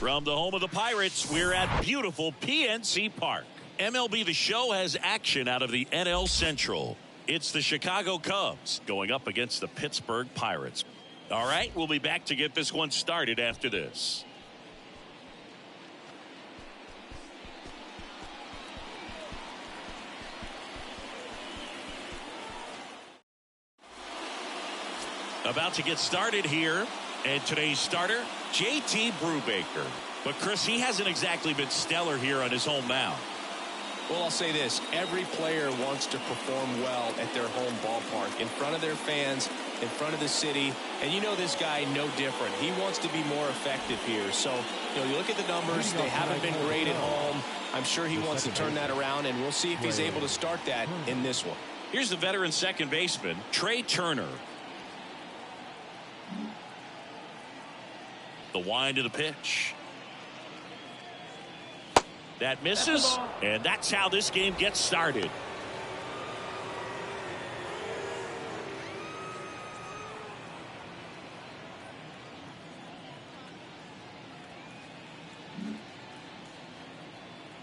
From the home of the Pirates, we're at beautiful PNC Park. MLB The Show has action out of the NL Central. It's the Chicago Cubs going up against the Pittsburgh Pirates. All right, we'll be back to get this one started after this. About to get started here. And today's starter, JT Brubaker. But Chris, he hasn't exactly been stellar here on his home mound. Well, I'll say this. Every player wants to perform well at their home ballpark, in front of their fans, in front of the city. And you know this guy no different. He wants to be more effective here. So, you look at the numbers. They haven't been great at home. I'm sure he wants to turn that around, and we'll see if he's able to start that in this one. Here's the veteran second baseman, Trey Turner. The wind of the pitch. That misses, and that's how this game gets started.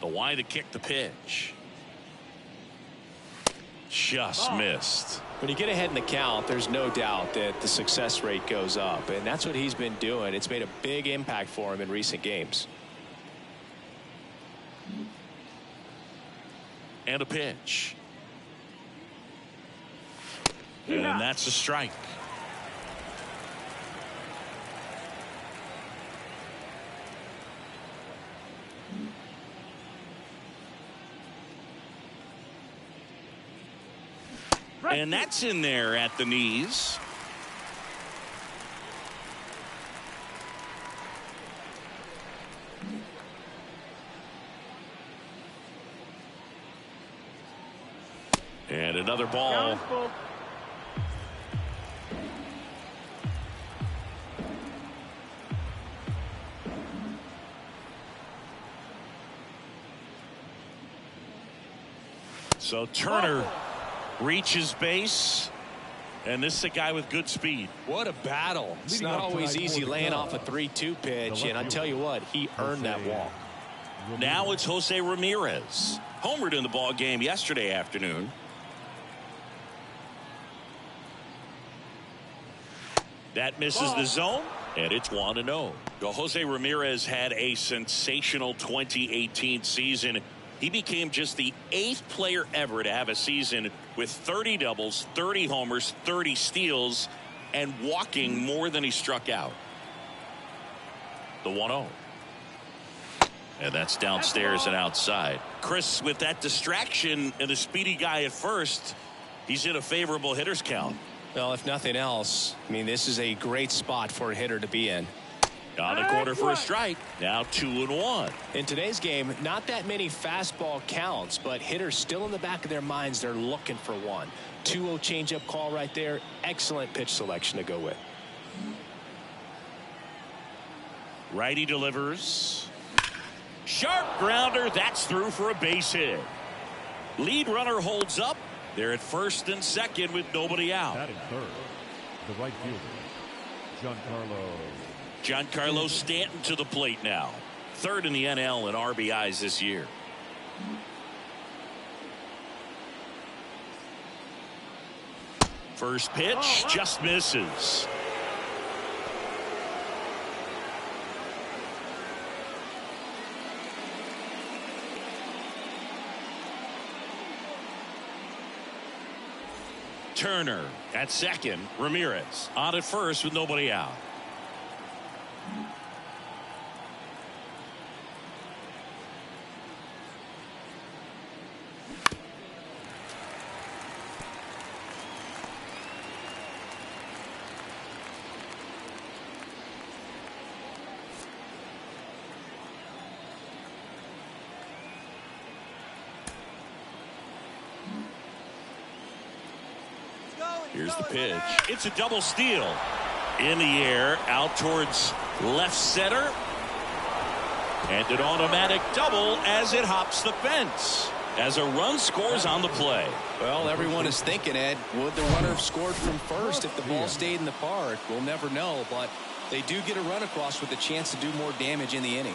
The wind to kick the pitch. Just missed. When you get ahead in the count, there's no doubt that the success rate goes up, and that's what he's been doing. It's made a big impact for him in recent games. And a pitch. And that's a strike. And that's in there at the knees. And another ball. So Turner reaches base, and this is a guy with good speed. What a battle. It's not always easy laying off a 3-2 pitch, and I tell you what, he earned that walk. Now it's Jose Ramirez. Homered in the ball game yesterday afternoon. That misses the zone, and it's 1-0. Jose Ramirez had a sensational 2018 season. He became just the 8th player ever to have a season with 30 doubles, 30 homers, 30 steals, and walking more than he struck out. The 1-0. And that's downstairs and outside. Chris, with that distraction and a speedy guy at first, he's in a favorable hitter's count. Well, if nothing else, I mean, this is a great spot for a hitter to be in. On the corner for a strike. Now 2-1. In today's game, not that many fastball counts, but hitters still in the back of their minds, they're looking for one. 2-0 changeup call right there. Excellent pitch selection to go with. Righty delivers. Sharp grounder. That's through for a base hit. Lead runner holds up. They're at first and second with nobody out. Batting third, the right fielder, Giancarlo Stanton to the plate now. Third in the NL in RBIs this year. First pitch just misses. Turner at second. Ramirez on at first with nobody out. Here's the pitch. It's a double steal. In the air, out towards left center. And an automatic double as it hops the fence. As a run scores on the play. Well, everyone is thinking, Ed, would the runner have scored from first if the ball stayed in the park? We'll never know, but They do get a run across with a chance to do more damage in the inning.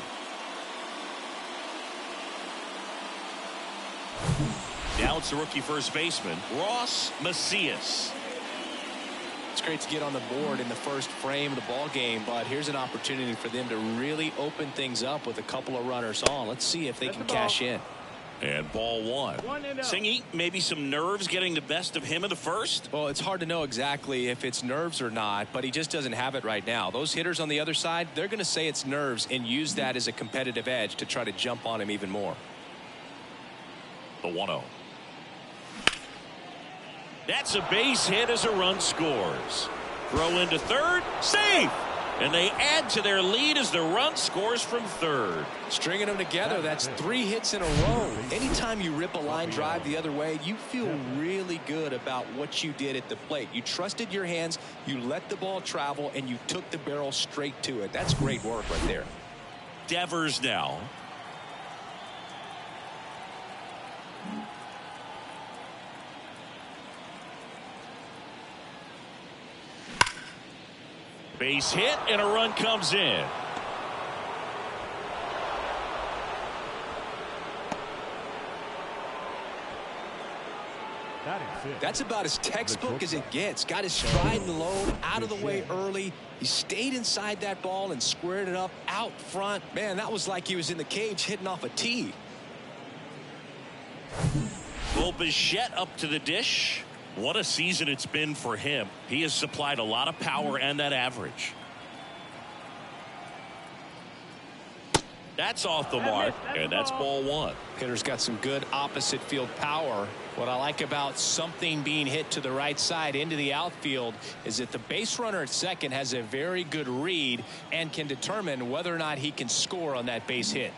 Now it's the rookie first baseman, Ross Macias. It's great to get on the board in the first frame of the ball game, but here's an opportunity for them to really open things up with a couple of runners on. Let's see if they can cash in. And ball one. Singy, maybe some nerves getting the best of him in the first? Well, it's hard to know exactly if it's nerves or not, but he just doesn't have it right now. Those hitters on the other side, they're going to say it's nerves and use that as a competitive edge to try to jump on him even more. The 1-0. That's a base hit as a run scores. Throw into third, safe. And they add to their lead as the run scores from third. Stringing them together, that's 3 hits in a row. Anytime you rip a line drive the other way, you feel really good about what you did at the plate. You trusted your hands, you let the ball travel, and you took the barrel straight to it. That's great work right there. Devers now. Base hit and a run comes in. That's about as textbook as it gets. Got his stride and load out of the way early. He stayed inside that ball and squared it up out front. Man, that was like he was in the cage hitting off a tee. Well, Bichette up to the dish. What a season it's been for him. He has supplied a lot of power and that average. That's off the mark, and that's ball one. Hitter's got some good opposite field power. What I like about something being hit to the right side into the outfield is that the base runner at second has a very good read and can determine whether or not he can score on that base hit.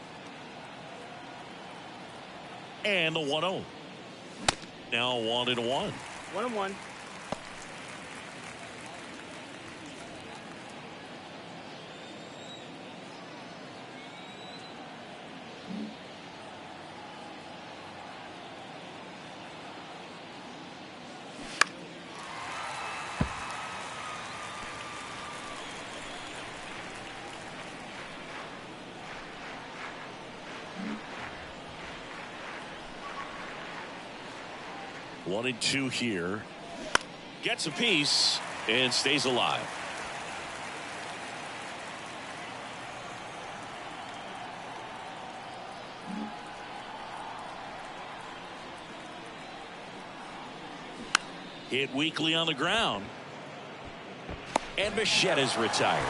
And the 1-0. Now 1-1. 1-1. One and two here. Gets a piece and stays alive. Hit weakly on the ground. And Bichette is retired.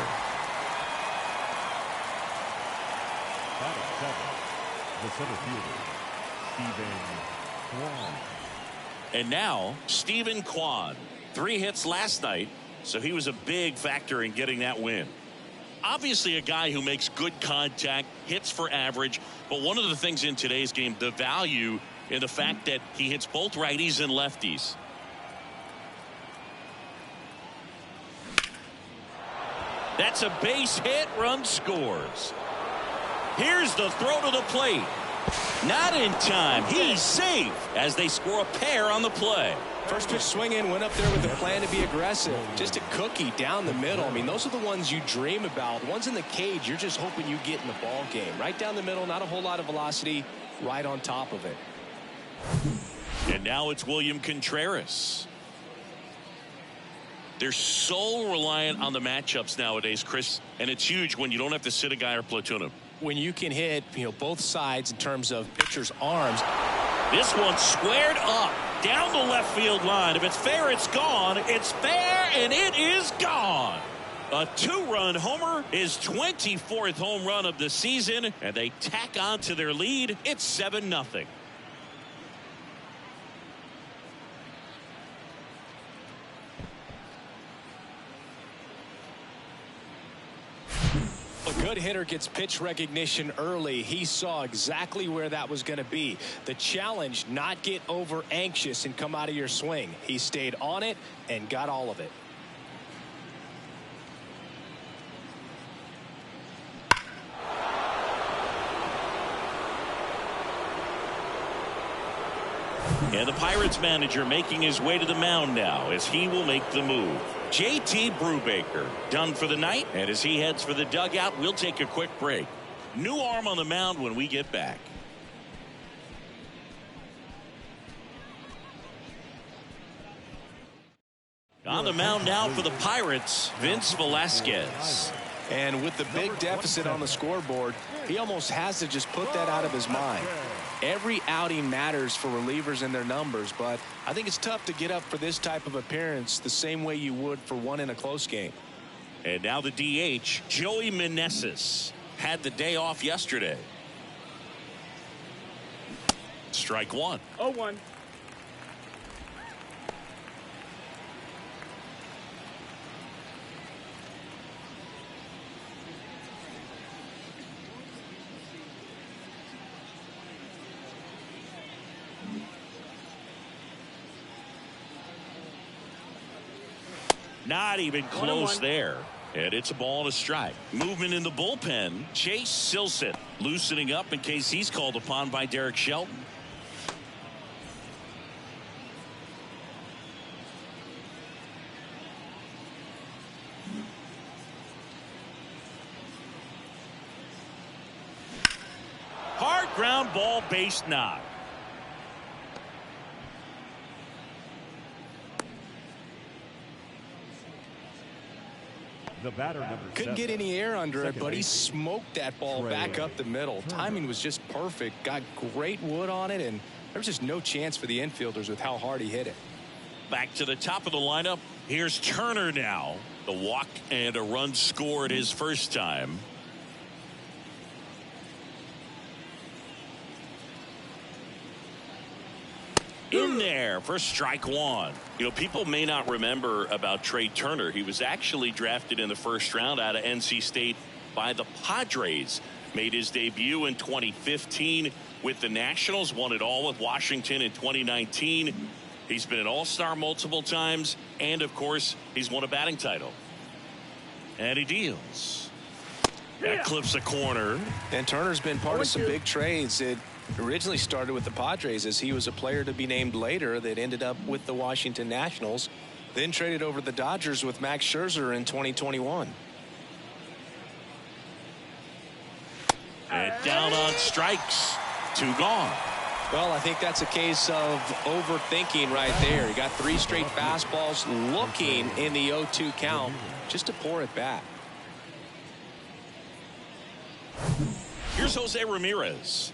The center fielder, Stephen Kwan. And now Stephen Kwan, 3 hits last night, so he was a big factor in getting that win. Obviously a guy who makes good contact, hits for average, but one of the things in today's game, the value in the fact that he hits both righties and lefties. That's a base hit, run scores. Here's the throw to the plate. Not in time. He's safe as they score a pair on the play. First pitch swing in, went up there with a plan to be aggressive. Just a cookie down the middle. I mean, those are the ones you dream about. Ones in the cage, you're just hoping you get in the ball game. Right down the middle, not a whole lot of velocity, right on top of it. And now it's William Contreras. They're so reliant on the matchups nowadays, Chris, and it's huge when you don't have to sit a guy or platoon him. When you can hit, both sides in terms of pitchers' arms. This one squared up down the left field line. If it's fair, it's gone. It's fair, and it is gone. A 2-run homer, his 24th home run of the season, and they tack on to their lead. It's 7-0. A good hitter gets pitch recognition early. He saw exactly where that was going to be. The challenge, not get over anxious and come out of your swing. He stayed on it and got all of it. And the Pirates manager making his way to the mound now as he will make the move. JT Brubaker done for the night, and as he heads for the dugout, we'll take a quick break. New arm on the mound when we get back. On the mound now for the Pirates, Vince Velasquez. And with the big deficit on the scoreboard, he almost has to just put that out of his mind. Every outing matters for relievers and their numbers, but I think it's tough to get up for this type of appearance the same way you would for one in a close game. And now the DH, Joey Meneses, had the day off yesterday. Strike one. 0-1. Not even close there. And it's a ball and a strike. Movement in the bullpen. Chase Silseth loosening up in case he's called upon by Derek Shelton. Hard ground ball, base knock. The batter, number Couldn't 7. get any air under it, Second but he base. smoked that ball back up the middle. Timing was just perfect. Got great wood on it, and there's just no chance for the infielders with how hard he hit it. Back to the top of the lineup. Here's Turner now. The walk and a run scored his first time. In there for strike one. You know, people may not remember about Trey Turner. He was actually drafted in the first round out of NC State by the Padres. Made his debut in 2015 with the Nationals. Won it all with Washington in 2019. He's been an all-star multiple times. And, of course, he's won a batting title. And he deals. That clips a corner. And Turner's been part of some big trades. It originally started with the Padres as he was a player to be named later that ended up with the Washington Nationals. Then traded over to the Dodgers with Max Scherzer in 2021. And down on strikes. 2 gone. Well, I think that's a case of overthinking right there. He got 3 straight fastballs looking in the 0-2 count just to pour it back. Here's Jose Ramirez.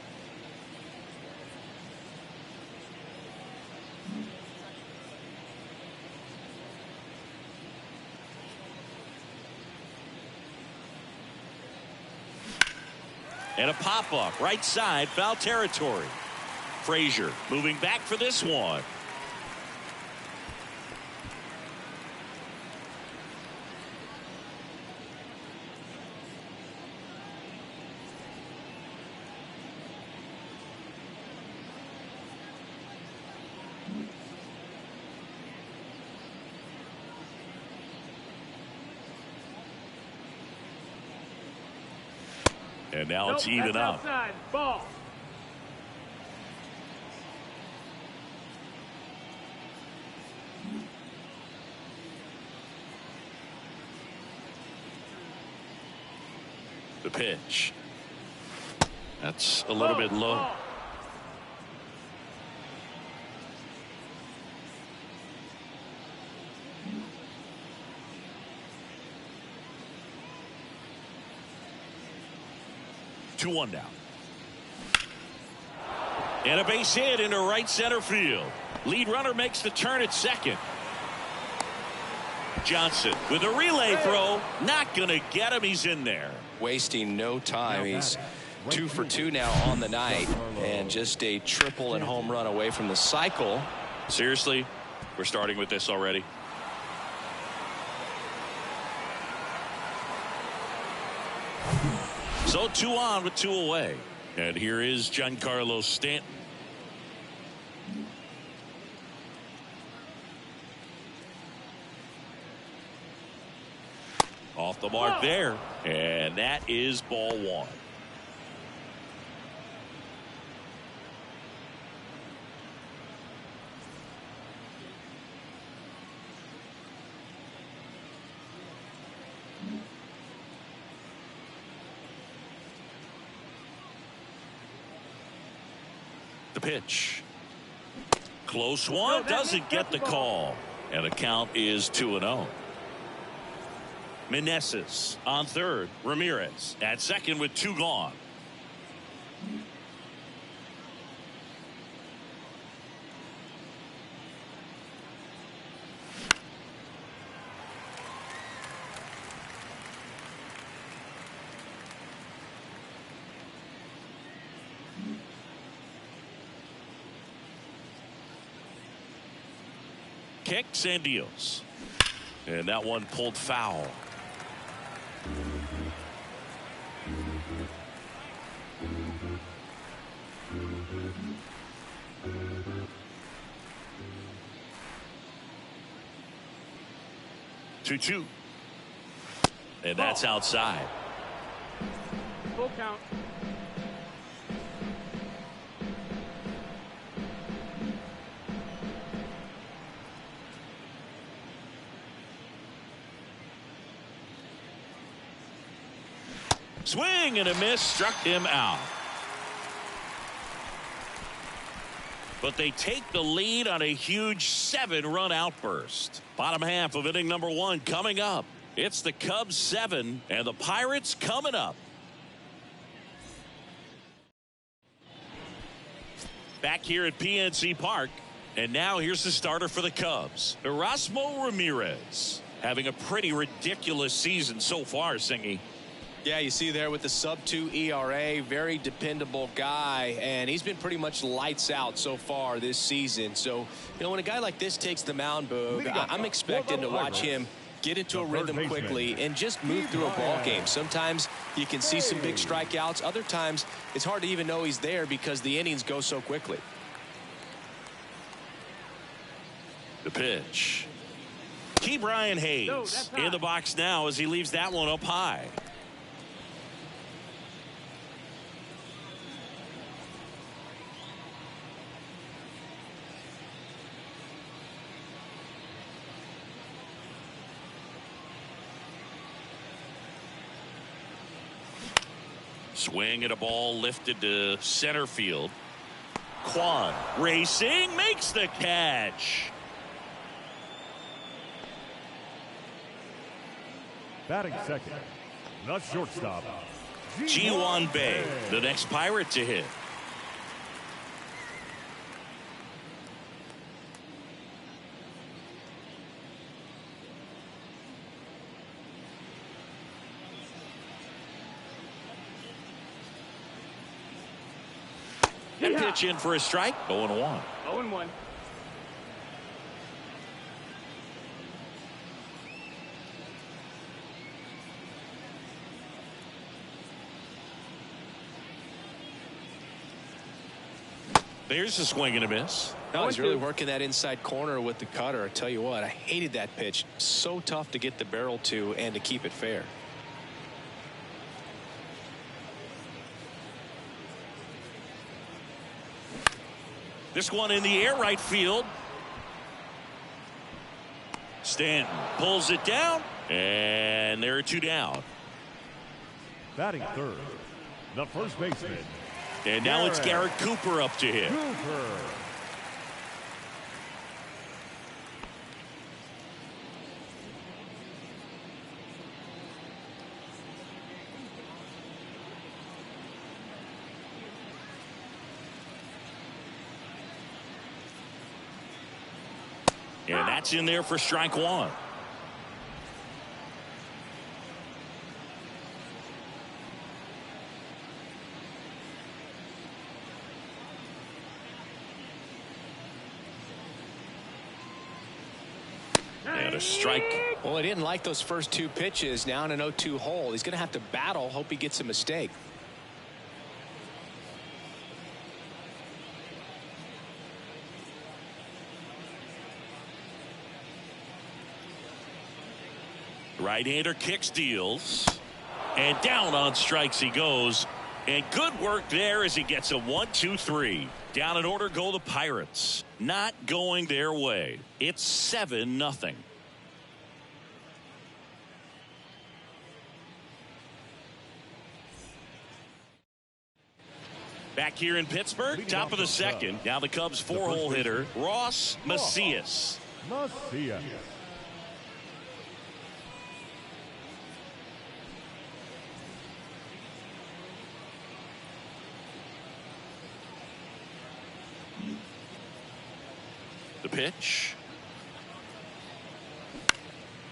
And a pop-up right side, foul territory. Frazier moving back for this one. And now it's even up. Outside. Ball. The pitch. That's a little bit low. Ball. 2-1 down. And a base hit into right center field. Lead runner makes the turn at second. Johnson with a relay throw. Not going to get him. He's in there. Wasting no time. He's 2 for 2 now on the night, and just a triple and home run away from the cycle. Seriously, we're starting with this already. So 2 on with 2 away. And here is Giancarlo Stanton. Off the mark there. And that is ball 1. The pitch. Close one. Doesn't get the call. And the count is 2-0. Meneses on third. Ramirez at second with 2 gone. Kicks and deals. And that one pulled foul. Two. And that's outside. Full count. Swing and a miss, struck him out. But they take the lead on a huge 7-run outburst. Bottom half of inning number 1 coming up. It's the Cubs 7 and the Pirates coming up. Back here at PNC Park. And now here's the starter for the Cubs, Erasmo Ramirez. Having a pretty ridiculous season so far, Singy. Yeah, you see there with the sub-2 ERA, very dependable guy, and he's been pretty much lights out so far this season. So, when a guy like this takes the mound, Boog, I'm expecting to watch him get into a rhythm quickly and just move through a ball game. Sometimes you can see some big strikeouts. Other times it's hard to even know he's there because the innings go so quickly. The pitch. Key Brian Hayes in the box now as he leaves that one up high. Swing at a ball lifted to center field. Kwan racing, makes the catch. Batting second, the shortstop, Ji-Hwan Bae, the next Pirate to hit. Pitch in for a strike. 0-1. 0-1. There's a swing and a miss. No, he's really working that inside corner with the cutter. I tell you what, I hated that pitch. So tough to get the barrel to and to keep it fair. This one in the air, right field. Stanton pulls it down, and there are 2 down. Batting third, the first baseman. And now it's Garrett Cooper up to hit. Cooper. And that's in there for strike 1. And a strike. Well, he didn't like those first 2 pitches. Now in an 0-2 hole. He's going to have to battle. Hope he gets a mistake. Right-hander kicks, deals, and down on strikes he goes. And good work there as he gets a 1-2-3. Down in order go the Pirates. Not going their way. It's 7-0. Back here in Pittsburgh, top of the second. Now the Cubs' four-hole hitter, Ross Macias. Macias. The pitch.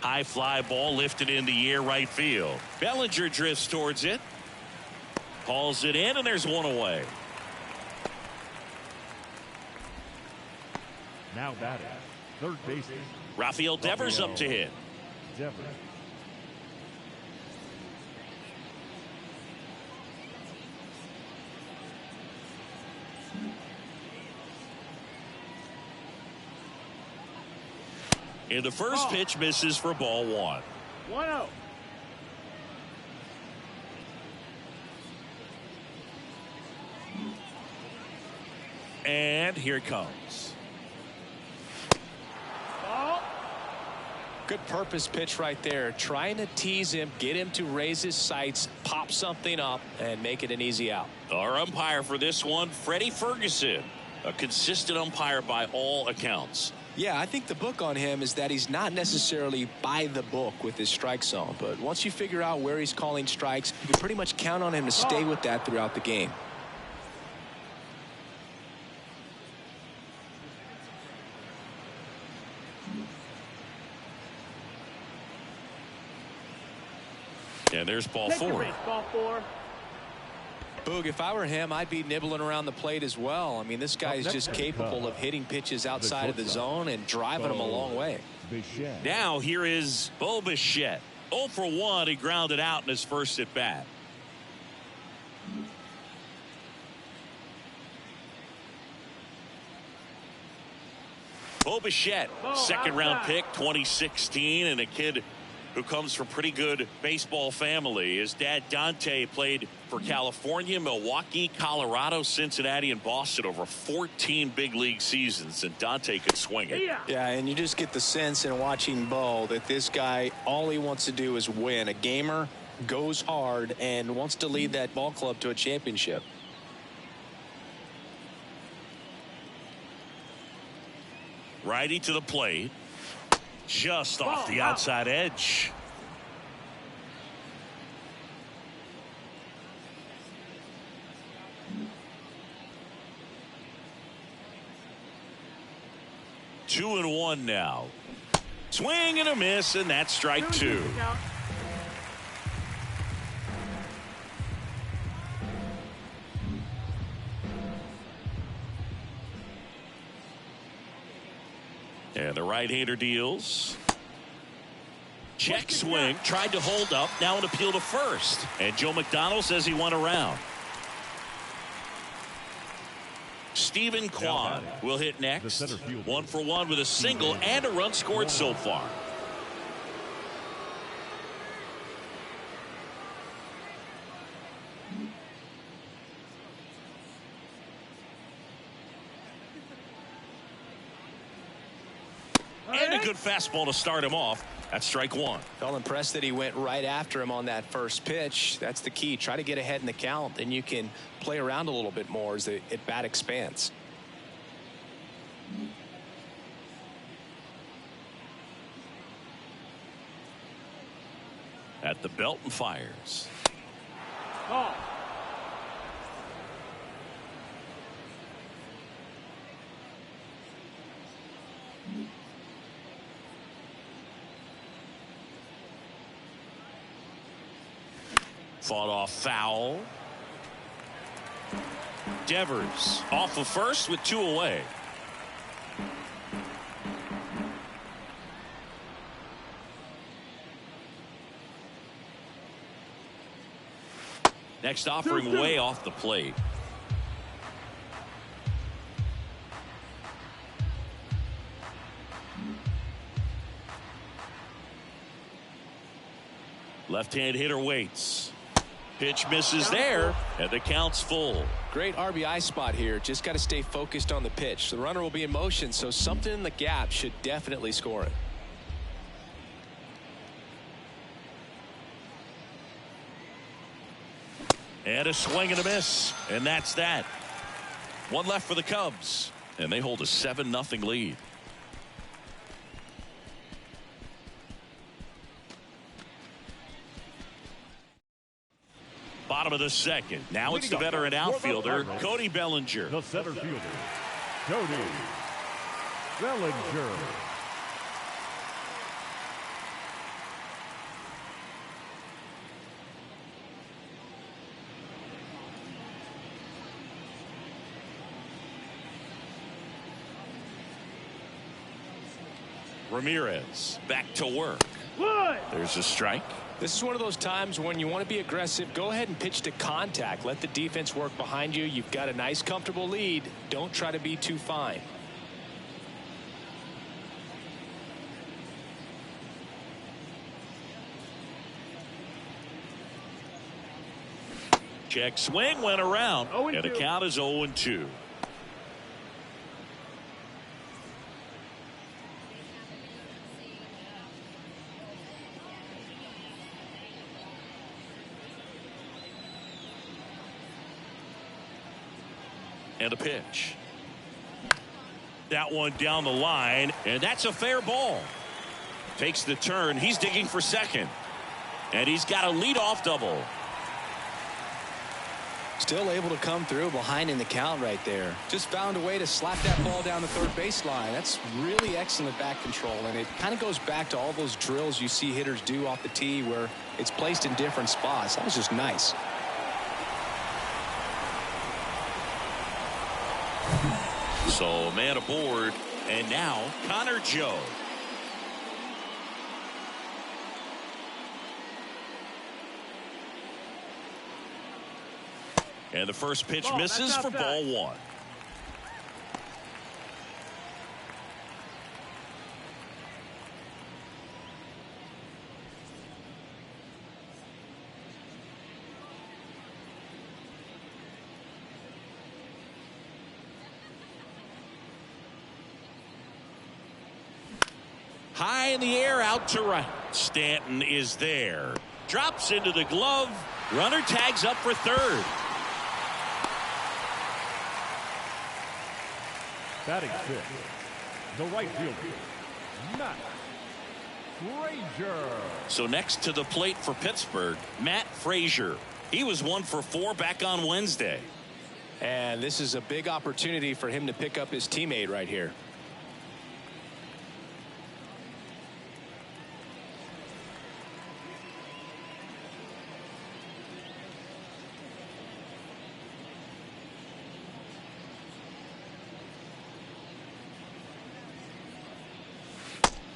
High fly ball lifted in the air right field. Bellinger drifts towards it. Hauls it in, and there's one away. Now batting, third baseman. Rafael Devers up to hit. Devers. And the first pitch misses for ball one. 1-0. And here it comes. Ball. Good purpose pitch right there. Trying to tease him, get him to raise his sights, pop something up, and make it an easy out. Our umpire for this one, Freddie Ferguson. A consistent umpire by all accounts. Yeah, I think the book on him is that he's not necessarily by the book with his strike zone. But once you figure out where he's calling strikes, you can pretty much count on him to stay with that throughout the game. And there's ball Take the four. base, ball 4. Boog, if I were him, I'd be nibbling around the plate as well. I mean, this guy is just capable of hitting pitches outside of the zone and driving them a long way. Bichette. Now here is Bo Bichette. 0 for 1. He grounded out in his first at bat. Bo Bichette, second round pick, 2016, and a kid who comes from pretty good baseball family. His dad Dante played for California, Milwaukee, Colorado, Cincinnati, and Boston over 14 big league seasons, and Dante could swing it. Yeah, and you just get the sense in watching Bo that this guy, all he wants to do is win. A gamer, goes hard, and wants to lead that ball club to a championship. Righty to the plate. Just off the outside edge. Two and one now. Swing and a miss, and that's strike two. And the right-hander deals. Check swing, tried to hold up, now an appeal to first. And Joe McDonald says he went around. Stephen Kwan will hit next. 1 for 1 with a single and a run scored so far. And a good fastball to start him off. That's strike one. Felt impressed that he went right after him on that first pitch. That's the key. Try to get ahead in the count, and you can play around a little bit more as the at bat expands. At the belt and fires. Ball. Fought off foul. Devers off of first with 2 away. Next offering way off the plate. Left-hand hitter waits. Pitch misses there, and the count's full. Great RBI spot here. Just got to stay focused on the pitch. The runner will be in motion, so something in the gap should definitely score it. And a swing and a miss. And that's that. One left for the Cubs. And they hold a 7-0 lead. Bottom of the second. Now it's the veteran outfielder, Cody Bellinger. The center fielder, Cody Bellinger. Ramirez back to work. There's a strike. This is one of those times when you want to be aggressive. Go ahead and pitch to contact. Let the defense work behind you. You've got a nice, comfortable lead. Don't try to be too fine. Check swing went around. And the count is 0-2. And a pitch. That one down the line, and that's a fair ball. Takes the turn. He's digging for second. And he's got a leadoff double. Still able to come through behind in the count right there. Just found a way to slap that ball down the third baseline. That's really excellent back control, and it kind of goes back to all those drills you see hitters do off the tee where it's placed in different spots. That was just nice. So man aboard, and now Connor Joe. And the first pitch misses for ball one. High in the air, out to right. Stanton is there. Drops into the glove. Runner tags up for third. Batting fifth, the right fielder, Matt Frazier. So next to the plate for Pittsburgh, Matt Frazier. He was 1 for 4 back on Wednesday. And this is a big opportunity for him to pick up his teammate right here.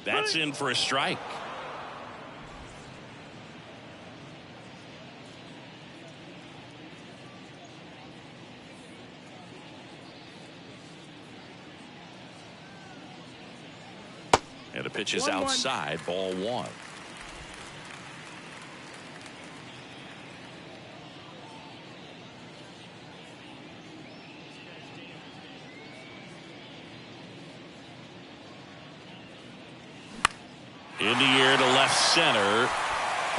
That's in for a strike. And the pitch is outside, ball one. In the air to left center.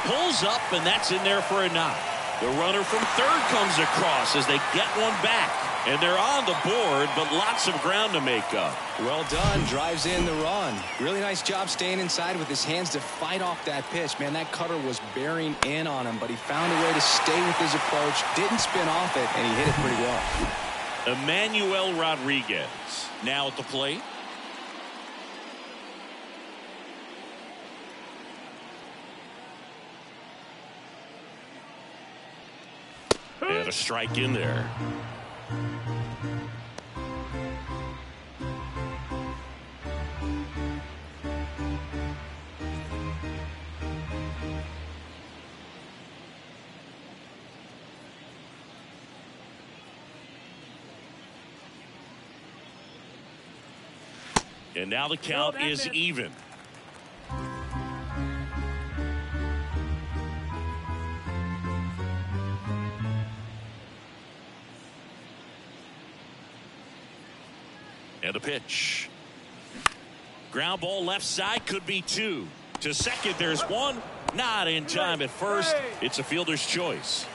Pulls up, and that's in there for a knock. The runner from third comes across as they get one back. And they're on the board, but lots of ground to make up. Well done. Drives in the run. Really nice job staying inside with his hands to fight off that pitch. Man, that cutter was bearing in on him, but he found a way to stay with his approach, didn't spin off it, and he hit it pretty well. Emmanuel Rodriguez now at the plate. And a strike in there. And now the count is even. And a pitch. Ground ball left side, could be two. To second, there's one. Not in time at first. It's a fielder's choice.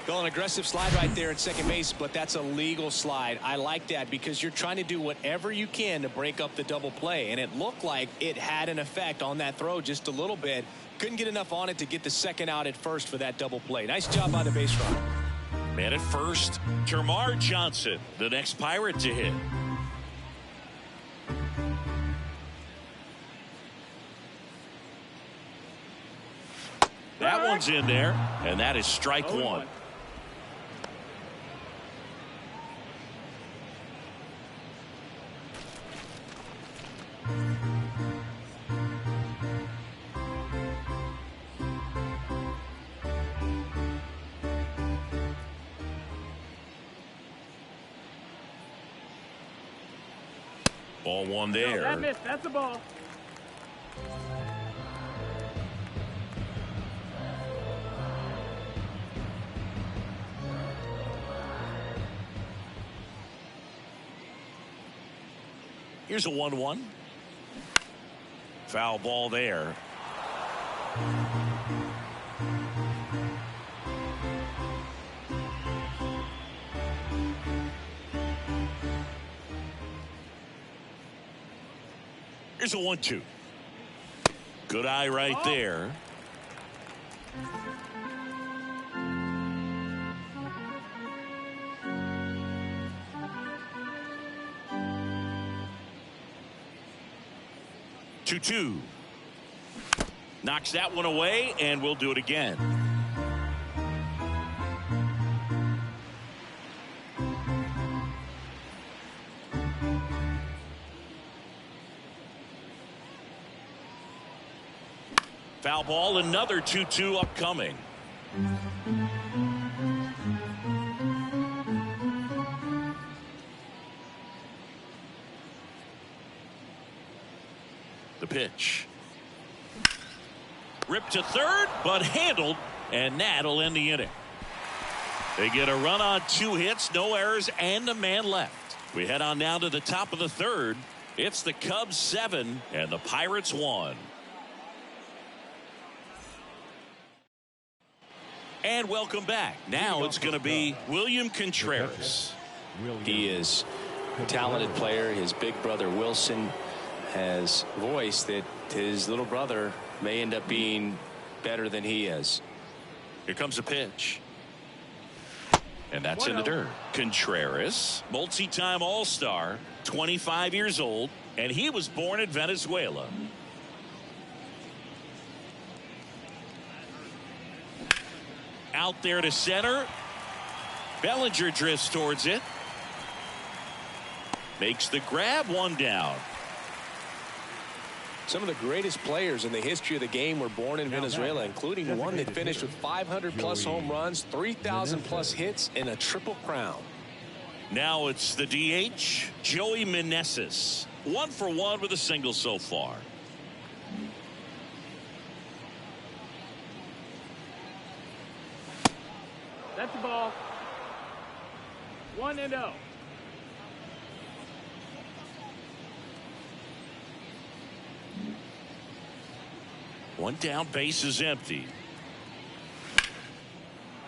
Well, an aggressive slide right there at second base, but that's a legal slide. I like that because you're trying to do whatever you can to break up the double play, and it looked like it had an effect on that throw just a little bit. Couldn't get enough on it to get the second out at first for that double play. Nice job by the base runner. Man at first, Termarr Johnson, the next Pirate to hit. That one's in there, and that is strike one. Ball one there. No, that missed. That's the ball. Here's a 1-1. Foul ball there. Here's a 1-2. Good eye right there. Two. Knocks that one away, and we'll do it again. Foul ball, another 2-2 upcoming. The pitch. Ripped to third, but handled, and that'll end the inning. They get a run on 2 hits, no errors, and a man left. We head on now to the top of the third. It's the Cubs 7 and the Pirates 1. And welcome back. Now it's going to be William Contreras. He is a talented player. His big brother Wilson has voiced that his little brother may end up being better than he is. Here comes a pitch. And that's in the dirt. Contreras, multi-time All-Star, 25 years old, and he was born in Venezuela. Out there to center. Bellinger drifts towards it. Makes the grab, one down. Some of the greatest players in the history of the game were born in Venezuela, including one that finished with 500+ home runs, 3,000+ hits, and a triple crown. Now it's the DH, Joey Meneses. 1 for 1 with a single so far. That's the ball. 1-0. One down, base is empty.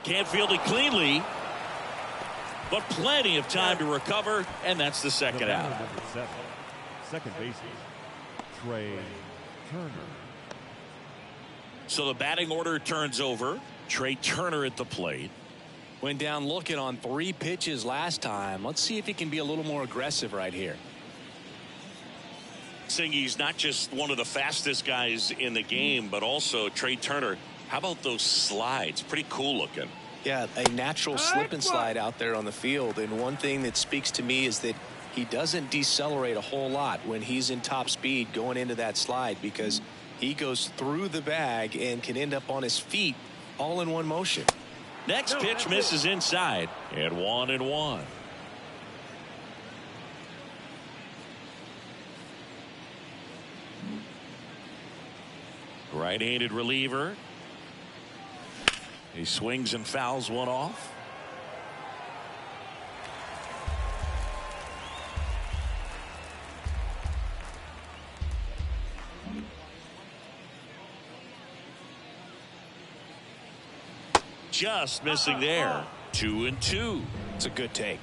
Can't field it cleanly, but plenty of time to recover, and that's the second out. Number 7, second baseman, Trey Turner. So the batting order turns over. Trey Turner at the plate. Went down looking on 3 pitches last time. Let's see if he can be a little more aggressive right here. Saying he's not just one of the fastest guys in the game, but also Trey Turner. How about those slides? Pretty cool looking. Yeah, a natural slip and slide out there on the field. And one thing that speaks to me is that he doesn't decelerate a whole lot when he's in top speed going into that slide, because he goes through the bag and can end up on his feet all in one motion. Next pitch misses inside, and 1-1. Right-handed reliever. He swings and fouls one off. just missing there. 2-2. It's a good take.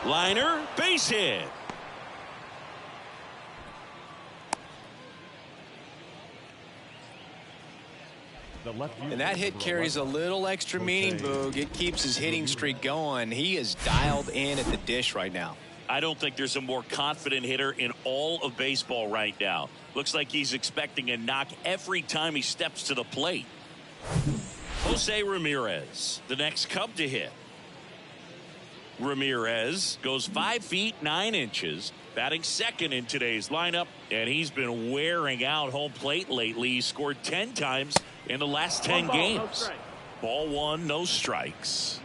Liner, base hit. And that hit carries a little extra meaning, Boog. It keeps his hitting streak going. He is dialed in at the dish right now. I don't think there's a more confident hitter in all of baseball right now. Looks like he's expecting a knock every time he steps to the plate. Jose Ramirez, the next Cub to hit. Ramirez goes 5 feet 9 inches, batting second in today's lineup, and he's been wearing out home plate lately. He scored 10 times in the last 10 games. Ball 1, no strikes.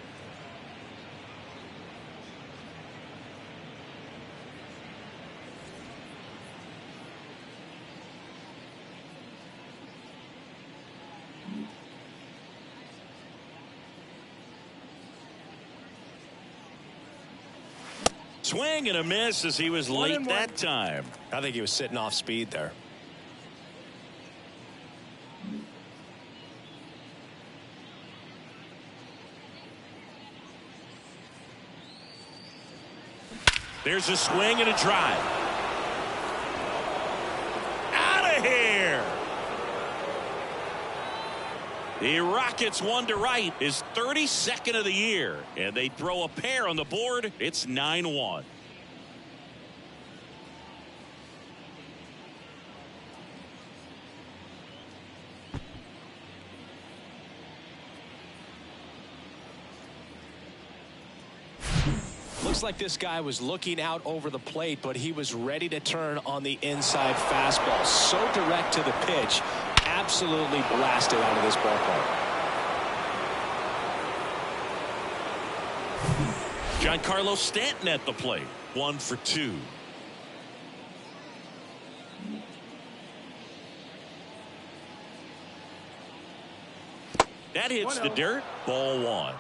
Swing and a miss as he was late that time. I think he was sitting off speed there. There's a swing and a drive. Out of here. The Rockets one to right, his 32nd of the year, and they throw a pair on the board. It's 9-1. Looks like this guy was looking out over the plate, but he was ready to turn on the inside fastball. So direct to the pitch. Absolutely blasted out of this ballpark. Giancarlo Stanton at the plate. 1 for 2. That hits the dirt. Ball 1.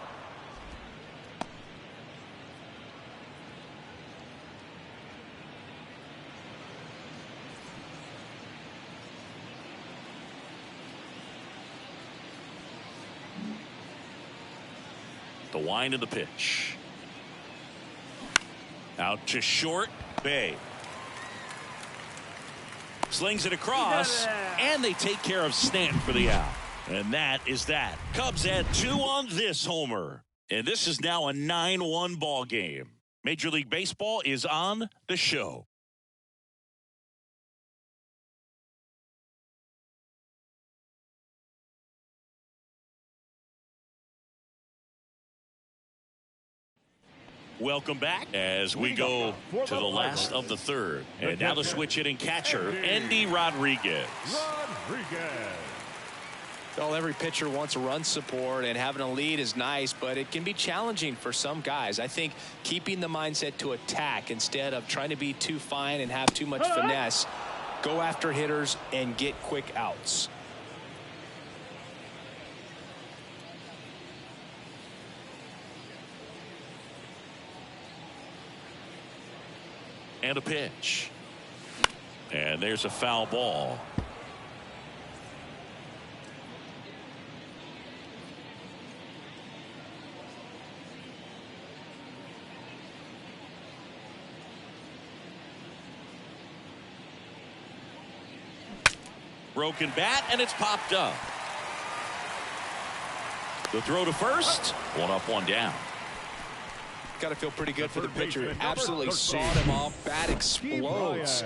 The wind of the pitch. Out to short. Bay slings it across, and they take care of Stanton for the out. And that is that. Cubs add 2 on this homer, and this is now a 9-1 ball game. Major League Baseball is on the show. Welcome back as we go to the last of the third. And now the switch hitting catcher, Andy Rodriguez. Well, every pitcher wants run support, and having a lead is nice, but it can be challenging for some guys. I think keeping the mindset to attack instead of trying to be too fine and have too much finesse, go after hitters and get quick outs. And a pitch. And there's a foul ball. Broken bat, and it's popped up. The throw to first. 1 up, 1 down. Got to feel pretty good for the pitcher. Absolutely sawed him off. Bat explodes.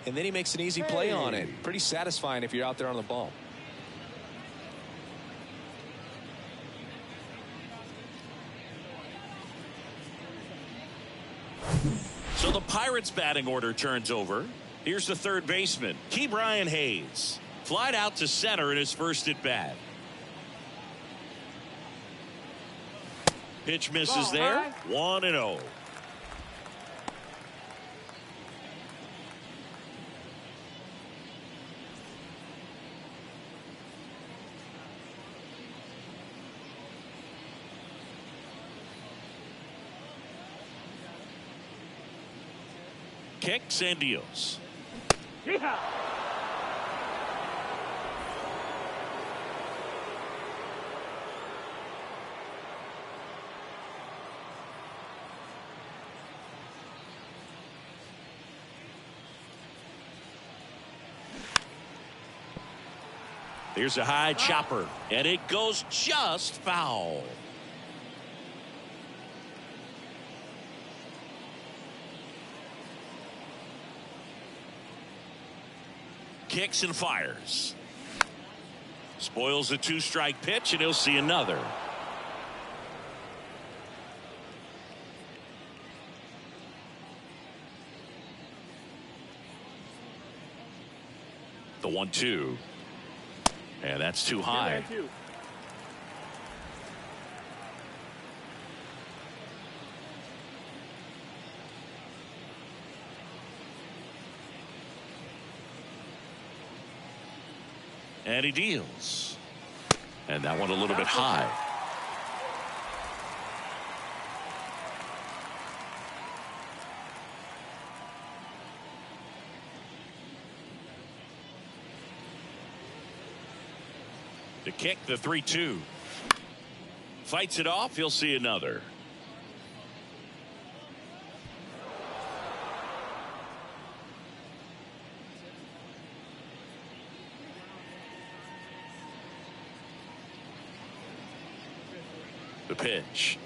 And then he makes an easy play on it. Pretty satisfying if you're out there on the ball. So the Pirates batting order turns over. Here's the third baseman, Ke'Bryan Hayes. Flied out to center in his first at bat. Pitch misses there. 1-0. kicks and deals. Yeehaw! Here's a high chopper, and it goes just foul. Kicks and fires. Spoils the 2-strike pitch, and he'll see another. The 1-2. And that's too high. And he deals. And that one a little bit high. The kick, the 3-2. Fights it off. He'll see another. The pitch.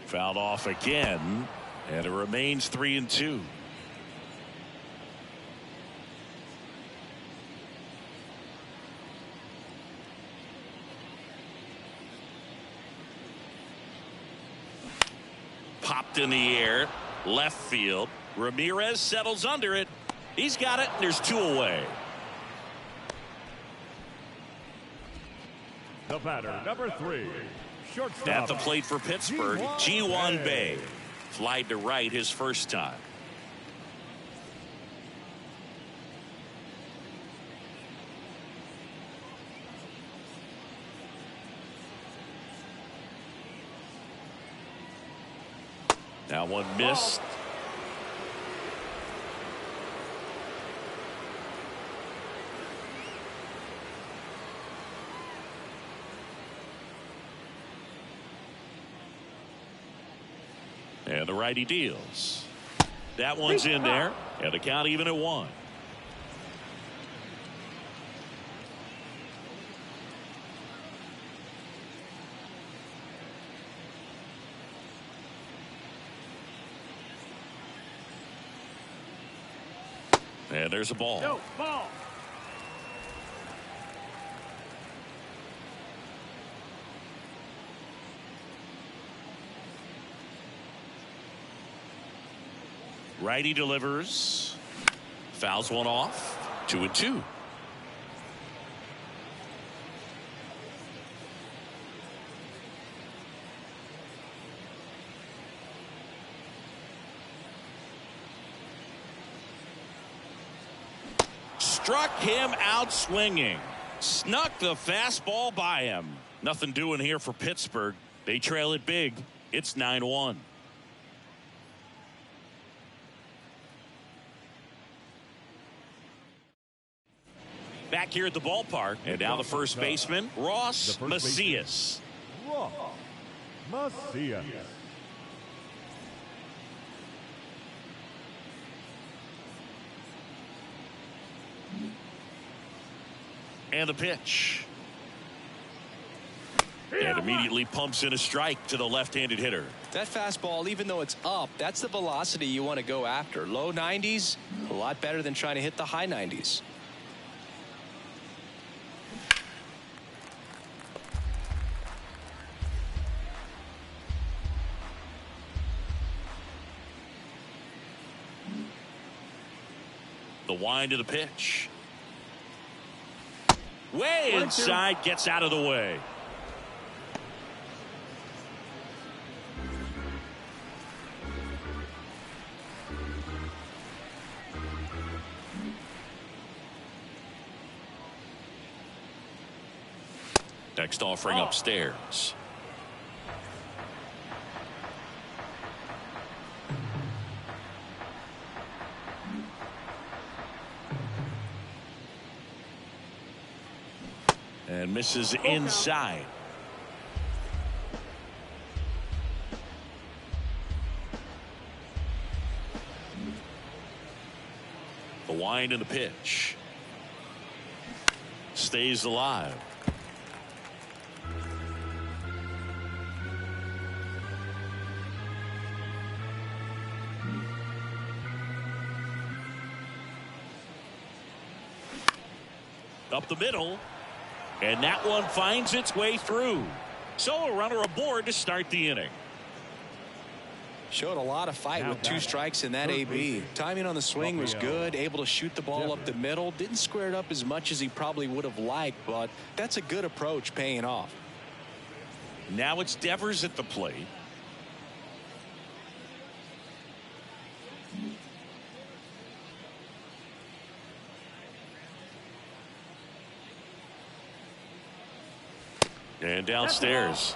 Fouled off again, and it remains 3-2. Popped in the air, left field. Ramirez settles under it. He's got it, and there's 2 away. The batter, number 3, shortstop. At the plate for Pittsburgh, Ji-Hwan Bae. Flied to right his first time. Now one missed. And the righty deals. That one's in there, and the count even at 1. And there's a ball. No, ball. Righty delivers. Fouls one off. 2-2. Struck him out swinging. Snuck the fastball by him. Nothing doing here for Pittsburgh. They trail it big. It's 9-1. Back here at the ballpark, and now the first baseman, Ross Macias. Ross Macias. And the pitch. And immediately pumps in a strike to the left-handed hitter. That fastball, even though it's up, that's the velocity you want to go after. Low 90s, a lot better than trying to hit the high 90s. The wind of the pitch. Way inside, gets out of the way. Next offering upstairs. And misses inside. The wind and the pitch. Stays alive. Up the middle. And that one finds its way through. So a runner aboard to start the inning. Showed a lot of fight with 2 strikes in that AB. Timing on the swing was good. Able to shoot the ball up the middle. Didn't square it up as much as he probably would have liked, but that's a good approach paying off. Now it's Devers at the plate. And downstairs.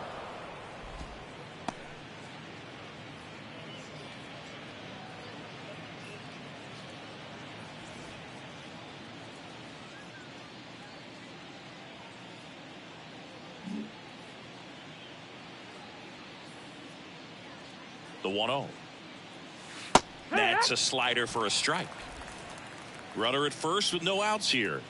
The 1-0. That's a slider for a strike. Runner at first with no outs here.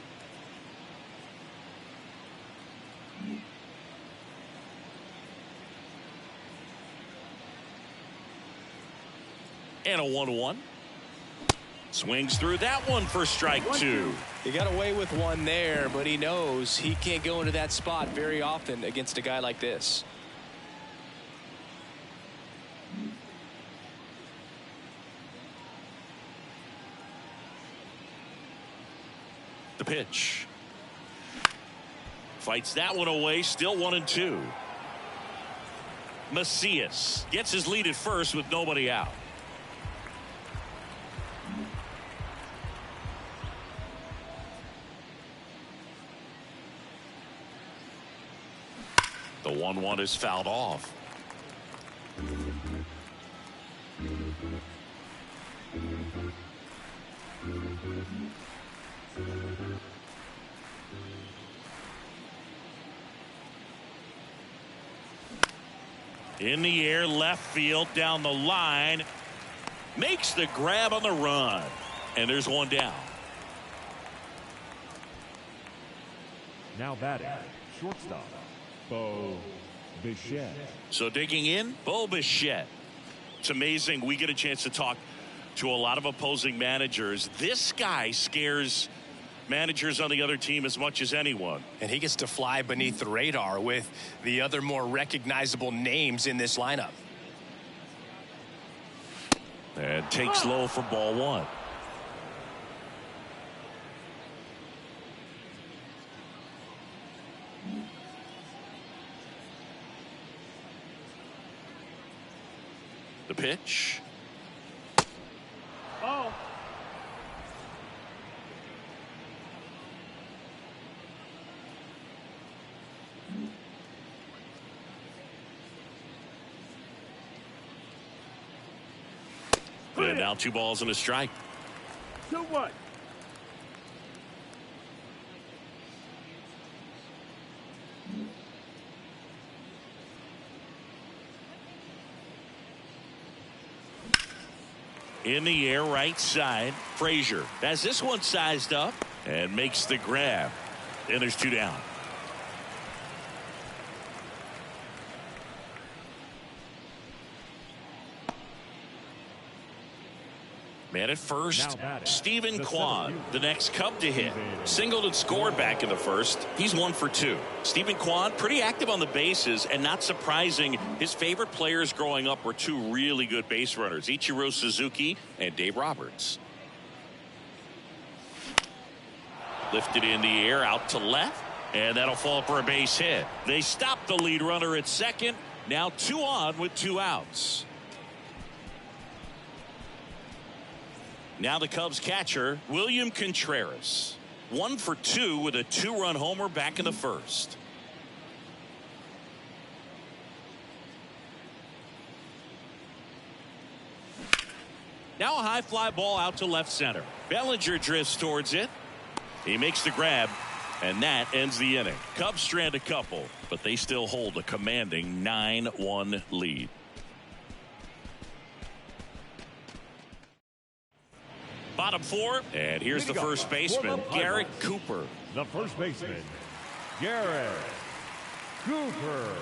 And a 1-1. Swings through that one for strike 2. He got away with one there, but he knows he can't go into that spot very often against a guy like this. The pitch. Fights that one away. Still 1-2. Macias gets his lead at first with nobody out. The 1-1 is fouled off. In the air, left field, down the line. Makes the grab on the run. And there's one down. Now batting, shortstop, Bo Bichette. So digging in, Bo Bichette. It's amazing. We get a chance to talk to a lot of opposing managers. This guy scares managers on the other team as much as anyone. And he gets to fly beneath the radar with the other more recognizable names in this lineup. And takes low for ball 1. The pitch. Oh. And now 2 balls and a strike. 2-1. In the air, right side. Frazier has this one sized up and makes the grab. And there's 2 down. Man at first, Stephen Kwan, the next Cub to hit. Singled and scored back in the first. He's 1 for 2. Stephen Kwan, pretty active on the bases, and not surprising, his favorite players growing up were 2 really good base runners, Ichiro Suzuki and Dave Roberts. Lifted in the air, out to left, and that'll fall for a base hit. They stop the lead runner at second. Now 2 on with 2 outs. Now the Cubs catcher, William Contreras. 1 for 2 with a 2-run homer back in the first. Now a high fly ball out to left center. Bellinger drifts towards it. He makes the grab. And that ends the inning. Cubs strand a couple, but they still hold a commanding 9-1 lead. Bottom four, and here's the first baseman, Garrett Cooper. The first baseman, Garrett Cooper.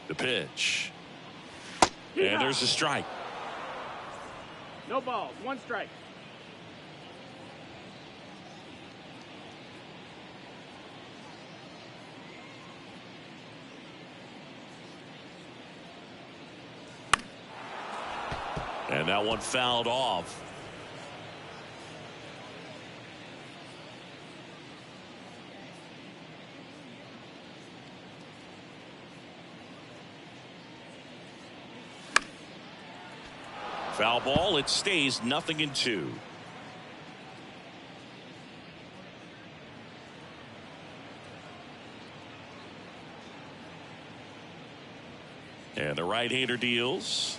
The pitch. And there's a strike. No balls, one strike. And that one fouled off. Foul ball. It stays 0-2. And the right-hander deals.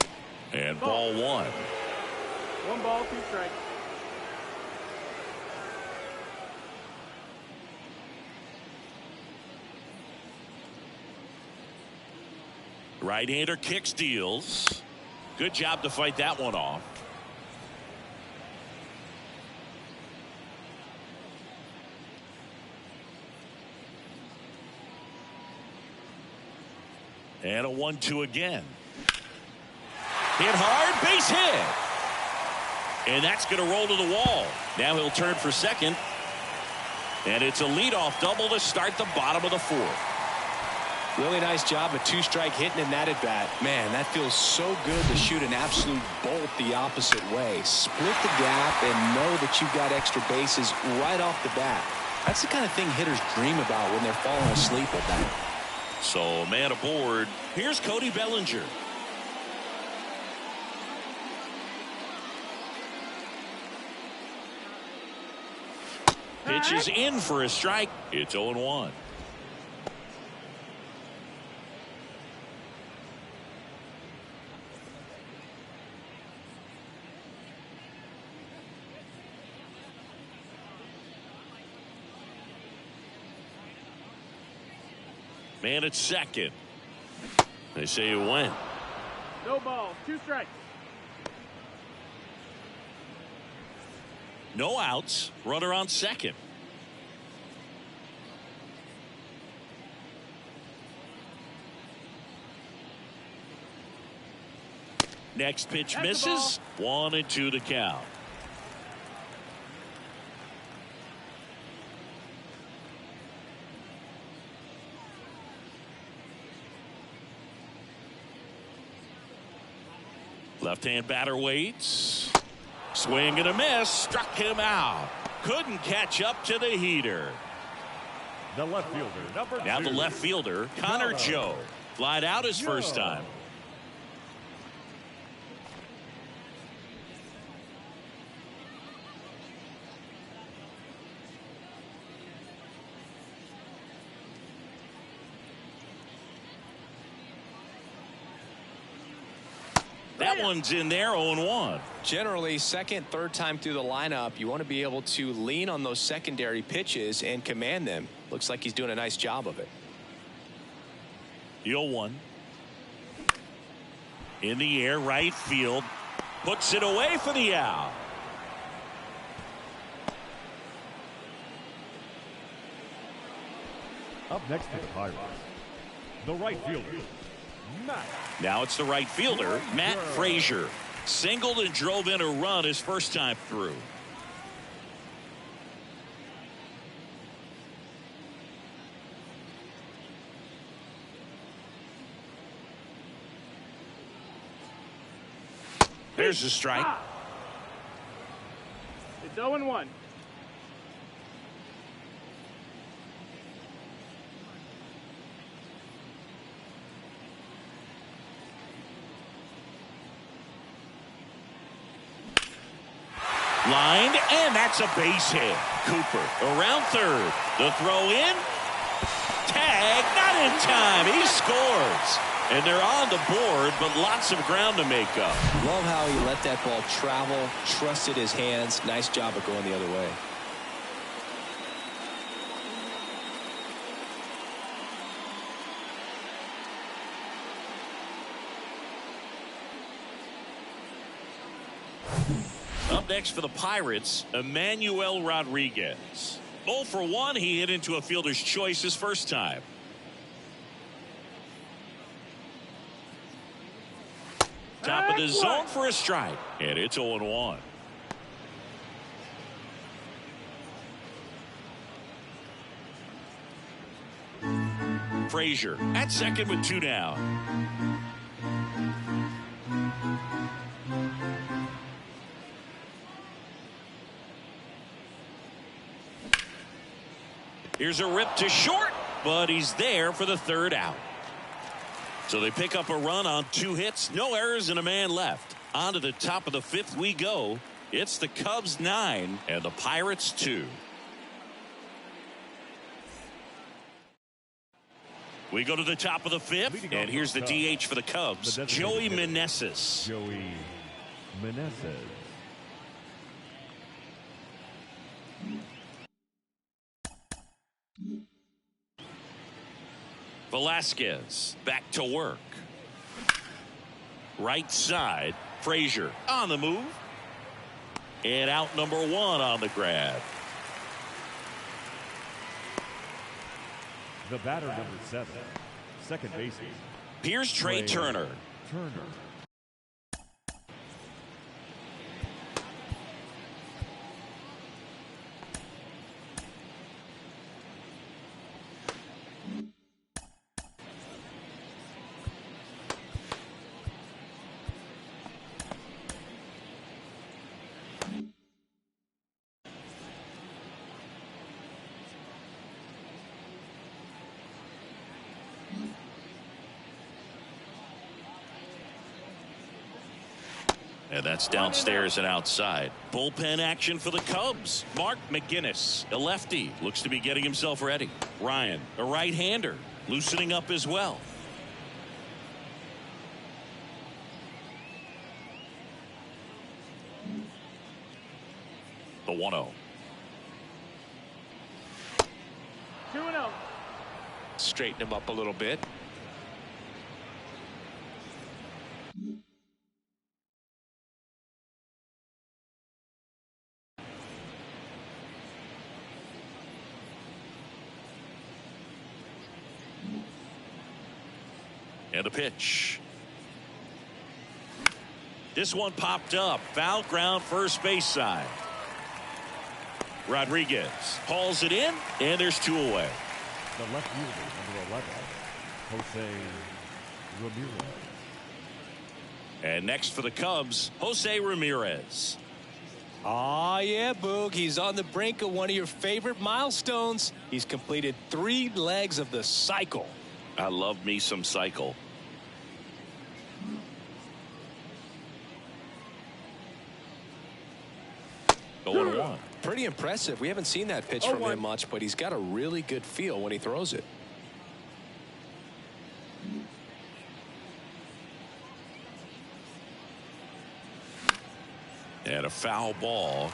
And ball one. One ball, two strikes. Right-hander kicks, deals. Good job to fight that one off. And a 1-2 again. Hit hard, base hit. And that's going to roll to the wall. Now he'll turn for second. And it's a leadoff double to start the bottom of the fourth. Really nice job of two-strike hitting in that at-bat. Man, that feels so good to shoot an absolute bolt the opposite way. Split the gap and know that you've got extra bases right off the bat. That's the kind of thing hitters dream about when they're falling asleep at night. So, man aboard. Here's Cody Bellinger. Pitches in for a strike. It's 0-1. Man at second. They say you win. No balls, two strikes. No outs. Runner on second. Next pitch misses. 1-2 to count. Left-hand batter waits. Swing and a miss. Struck him out. Couldn't catch up to the heater. The left fielder, number 2. Now the left fielder, Connor Joe. Flied out his first time. That one's in there, 0-1. Generally, second, third time through the lineup, you want to be able to lean on those secondary pitches and command them. Looks like he's doing a nice job of it. 0-1. In the air, right field. Puts it away for the out. Up next to the Pirates, the right fielder, Matt. Now it's the right fielder, Matt Frazier. Singled and drove in a run his first time through. There's a strike. It's 0-1. Lined, and that's a base hit. Cooper around third. The throw in. Tag, not in time. He scores. And they're on the board, but lots of ground to make up. Love how he let that ball travel, trusted his hands. Nice job of going the other way. Up next for the Pirates, Emmanuel Rodriguez. 0 for 1, he hit into a fielder's choice his first time. Top of the zone for a strike, and it's 0-1. Frazier at second with 2 down. Here's a rip to short, but he's there for the 3rd out. So they pick up a run on 2 hits, no errors, and a man left. On to the top of the 5th we go. It's the Cubs 9 and the Pirates 2. We go to the top of the 5th, and here's the DH for the Cubs, Joey Meneses. Joey Meneses. Velasquez back to work. Right side, Frazier on the move. And out number 1 on the grab. The batter number 7, second baseman. Here's Trey Turner. And that's downstairs and outside. Bullpen action for the Cubs. Mark McGinnis, a lefty, looks to be getting himself ready. Ryan, a right-hander, loosening up as well. The 1-0. 2-0. Straighten him up a little bit. And a pitch. This one popped up. Foul ground, first base side. Rodriguez hauls it in, and there's 2 away. The left fielder, number 11, Jose Ramirez. And next for the Cubs, Jose Ramirez. Oh, yeah, Boog. He's on the brink of one of your favorite milestones. He's completed 3 legs of the cycle. I love me some cycle. Going 1. Pretty impressive. We haven't seen that pitch from him much, but he's got a really good feel when he throws it. And a foul ball.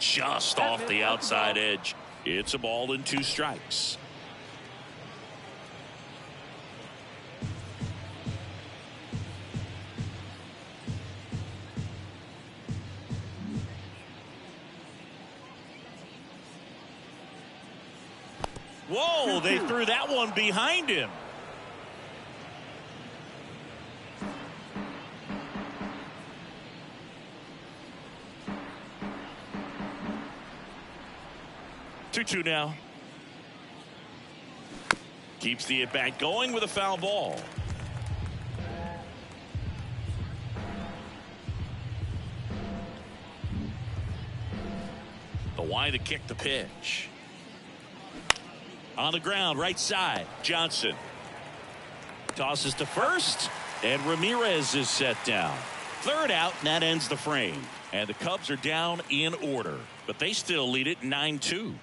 Just off the outside edge. It's a ball and 2 strikes. Whoa, they threw that one behind him. Two now. Keeps the at-bat going with a foul ball. The wide to kick the pitch. On the ground, right side, Johnson. Tosses to first, and Ramirez is set down. Third out, and that ends the frame. And the Cubs are down in order, but they still lead it 9-2.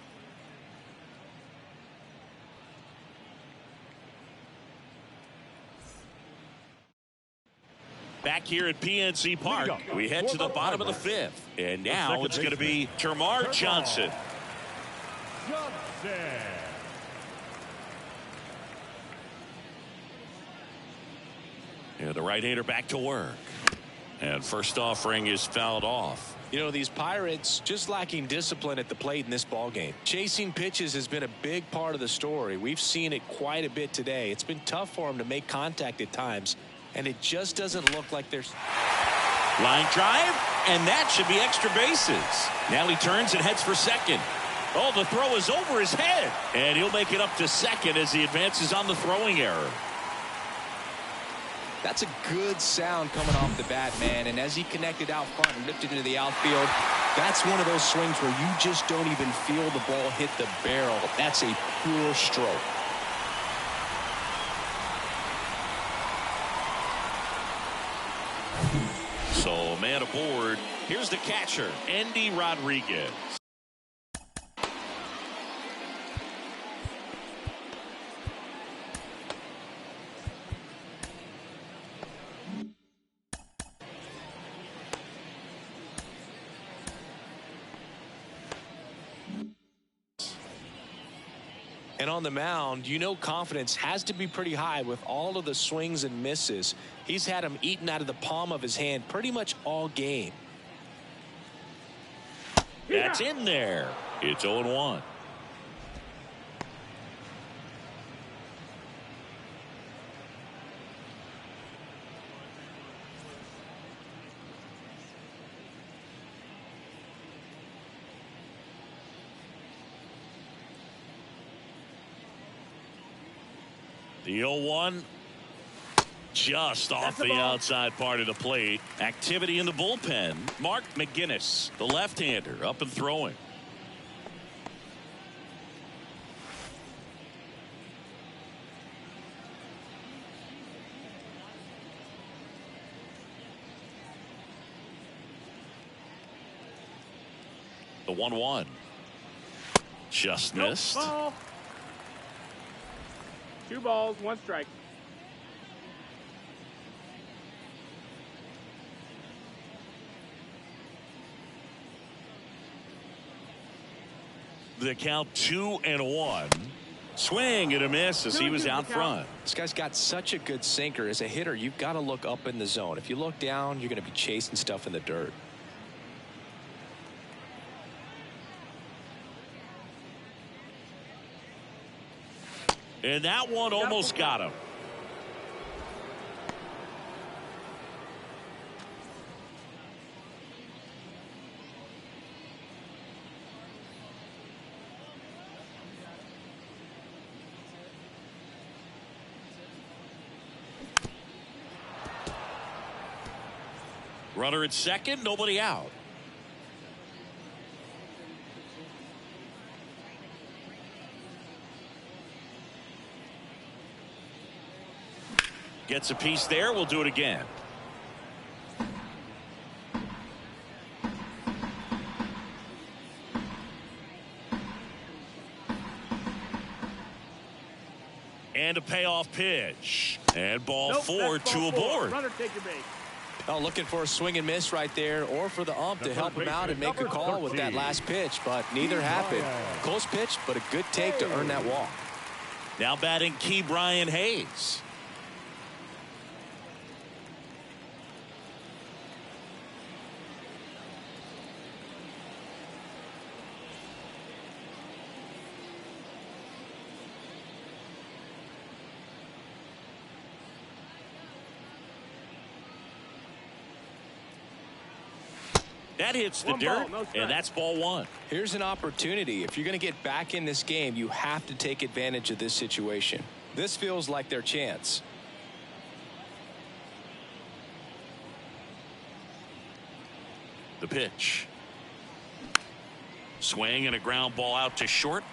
Back here at PNC Park, we head to the bottom of the fifth. And now it's going to be Termarr Johnson. And the right-hander back to work. And first offering is fouled off. You know, these Pirates just lacking discipline at the plate in this ballgame. Chasing pitches has been a big part of the story. We've seen it quite a bit today. It's been tough for them to make contact at times, and it just doesn't look like there's... Line drive, and that should be extra bases. Now he turns and heads for second. Oh, the throw is over his head, and he'll make it up to second as he advances on the throwing error. That's a good sound coming off the bat, man. And as he connected out front and lifted into the outfield, that's one of those swings where you just don't even feel the ball hit the barrel. That's a pure stroke. So, man aboard. Here's the catcher, Andy Rodriguez. And on the mound, you know confidence has to be pretty high with all of the swings and misses. He's had them eaten out of the palm of his hand pretty much all game. That's in there. It's 0-1. The 0-1 just off the outside part of the plate. Activity in the bullpen. Mark McGinnis, the left-hander, up and throwing. The 1-1 just missed. Ball. 2 balls, 1 strike. The count 2-1. Swing and a miss as he was out front. This guy's got such a good sinker. As a hitter, you've got to look up in the zone. If you look down, you're going to be chasing stuff in the dirt. And that one almost got him. Runner at second, nobody out. Gets a piece there. We'll do it again. And a payoff pitch. And ball 4, 2 aboard. Runner, take your base. Oh, looking for a swing and miss right there, or for the ump to help him out and make a call with that last pitch, but neither happened. Close pitch, but a good take to earn that walk. Now batting Key Brian Hayes. That hits the dirt, and that's ball 1. Here's an opportunity. If you're going to get back in this game, you have to take advantage of this situation. This feels like their chance. The pitch. Swing and a ground ball out to short.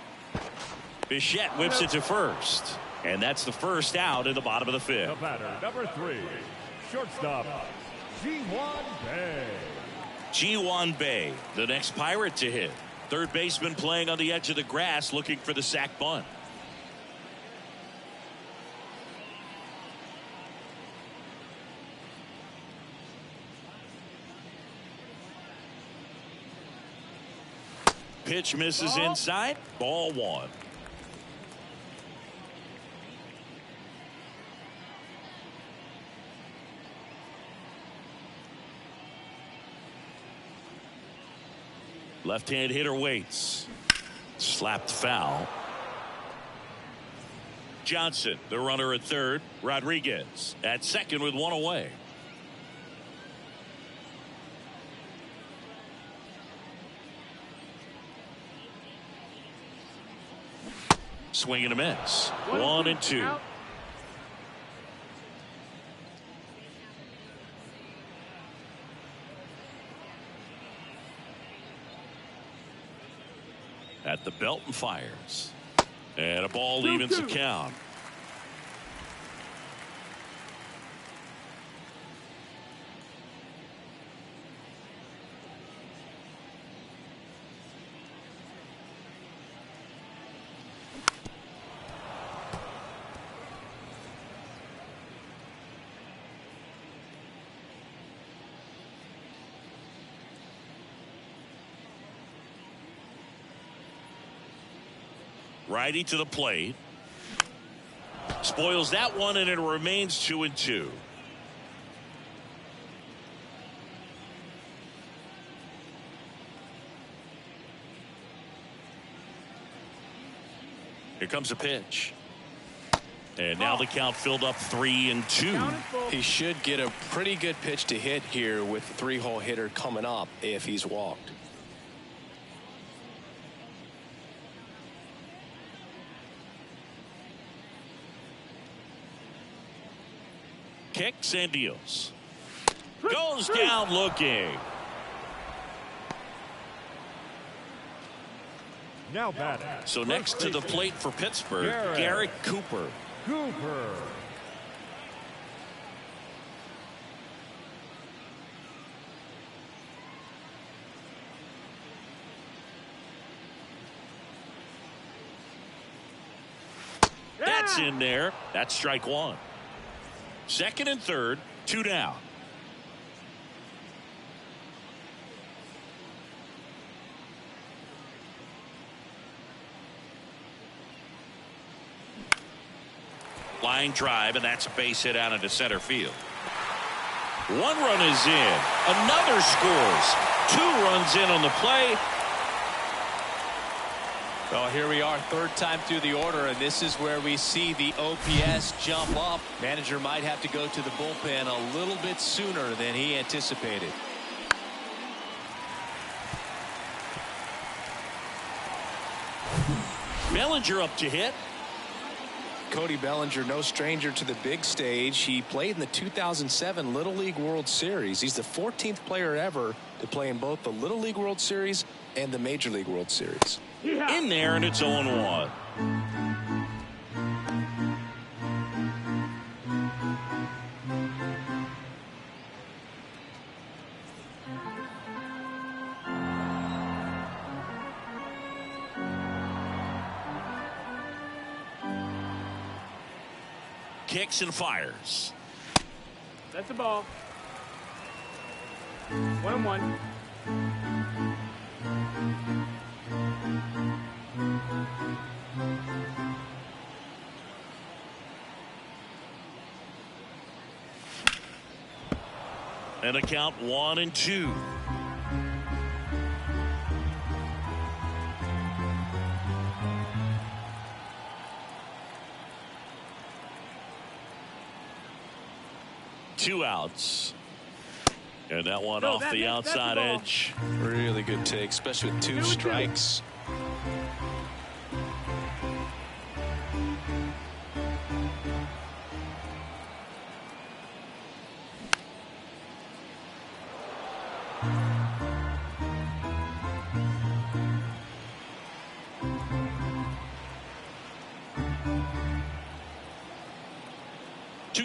Bichette whips it to first. And that's the first out in the bottom of the 5th. The batter, number 3, shortstop, Ji-Hwan Bae, the next Pirate to hit. Third baseman playing on the edge of the grass, looking for the sac bunt. Pitch misses inside. Ball one. Left-hand hitter waits. Slapped foul. Johnson, the runner at third. Rodriguez at second with one away. Swing and a miss. 1-2. Out. At the belt and fires. And a ball evens the count. Righty to the plate. Spoils that one, and it remains 2-2. Here comes a pitch. And now the count filled up 3-2. He should get a pretty good pitch to hit here with the three-hole hitter coming up if he's walked. Kicks and deals. Goes down looking. Now batting. So next to the plate for Pittsburgh, Garrett Cooper. That's in there. That's strike one. Second and third, 2 down. Line drive, and that's a base hit out into center field. One run is in. Another scores. 2 runs in on the play. Well, here we are, third time through the order, and this is where we see the OPS jump up. Manager might have to go to the bullpen a little bit sooner than he anticipated. Bellinger up to hit. Cody Bellinger, no stranger to the big stage. He played in the 2007 Little League World Series. He's the 14th player ever to play in both the Little League World Series and the Major League World Series. In there, and it's 0-1. Kicks and fires. That's a ball. 1-1. And a count 1-2. Two outs. And that one off the outside edge. Really good take, especially with 2 strikes.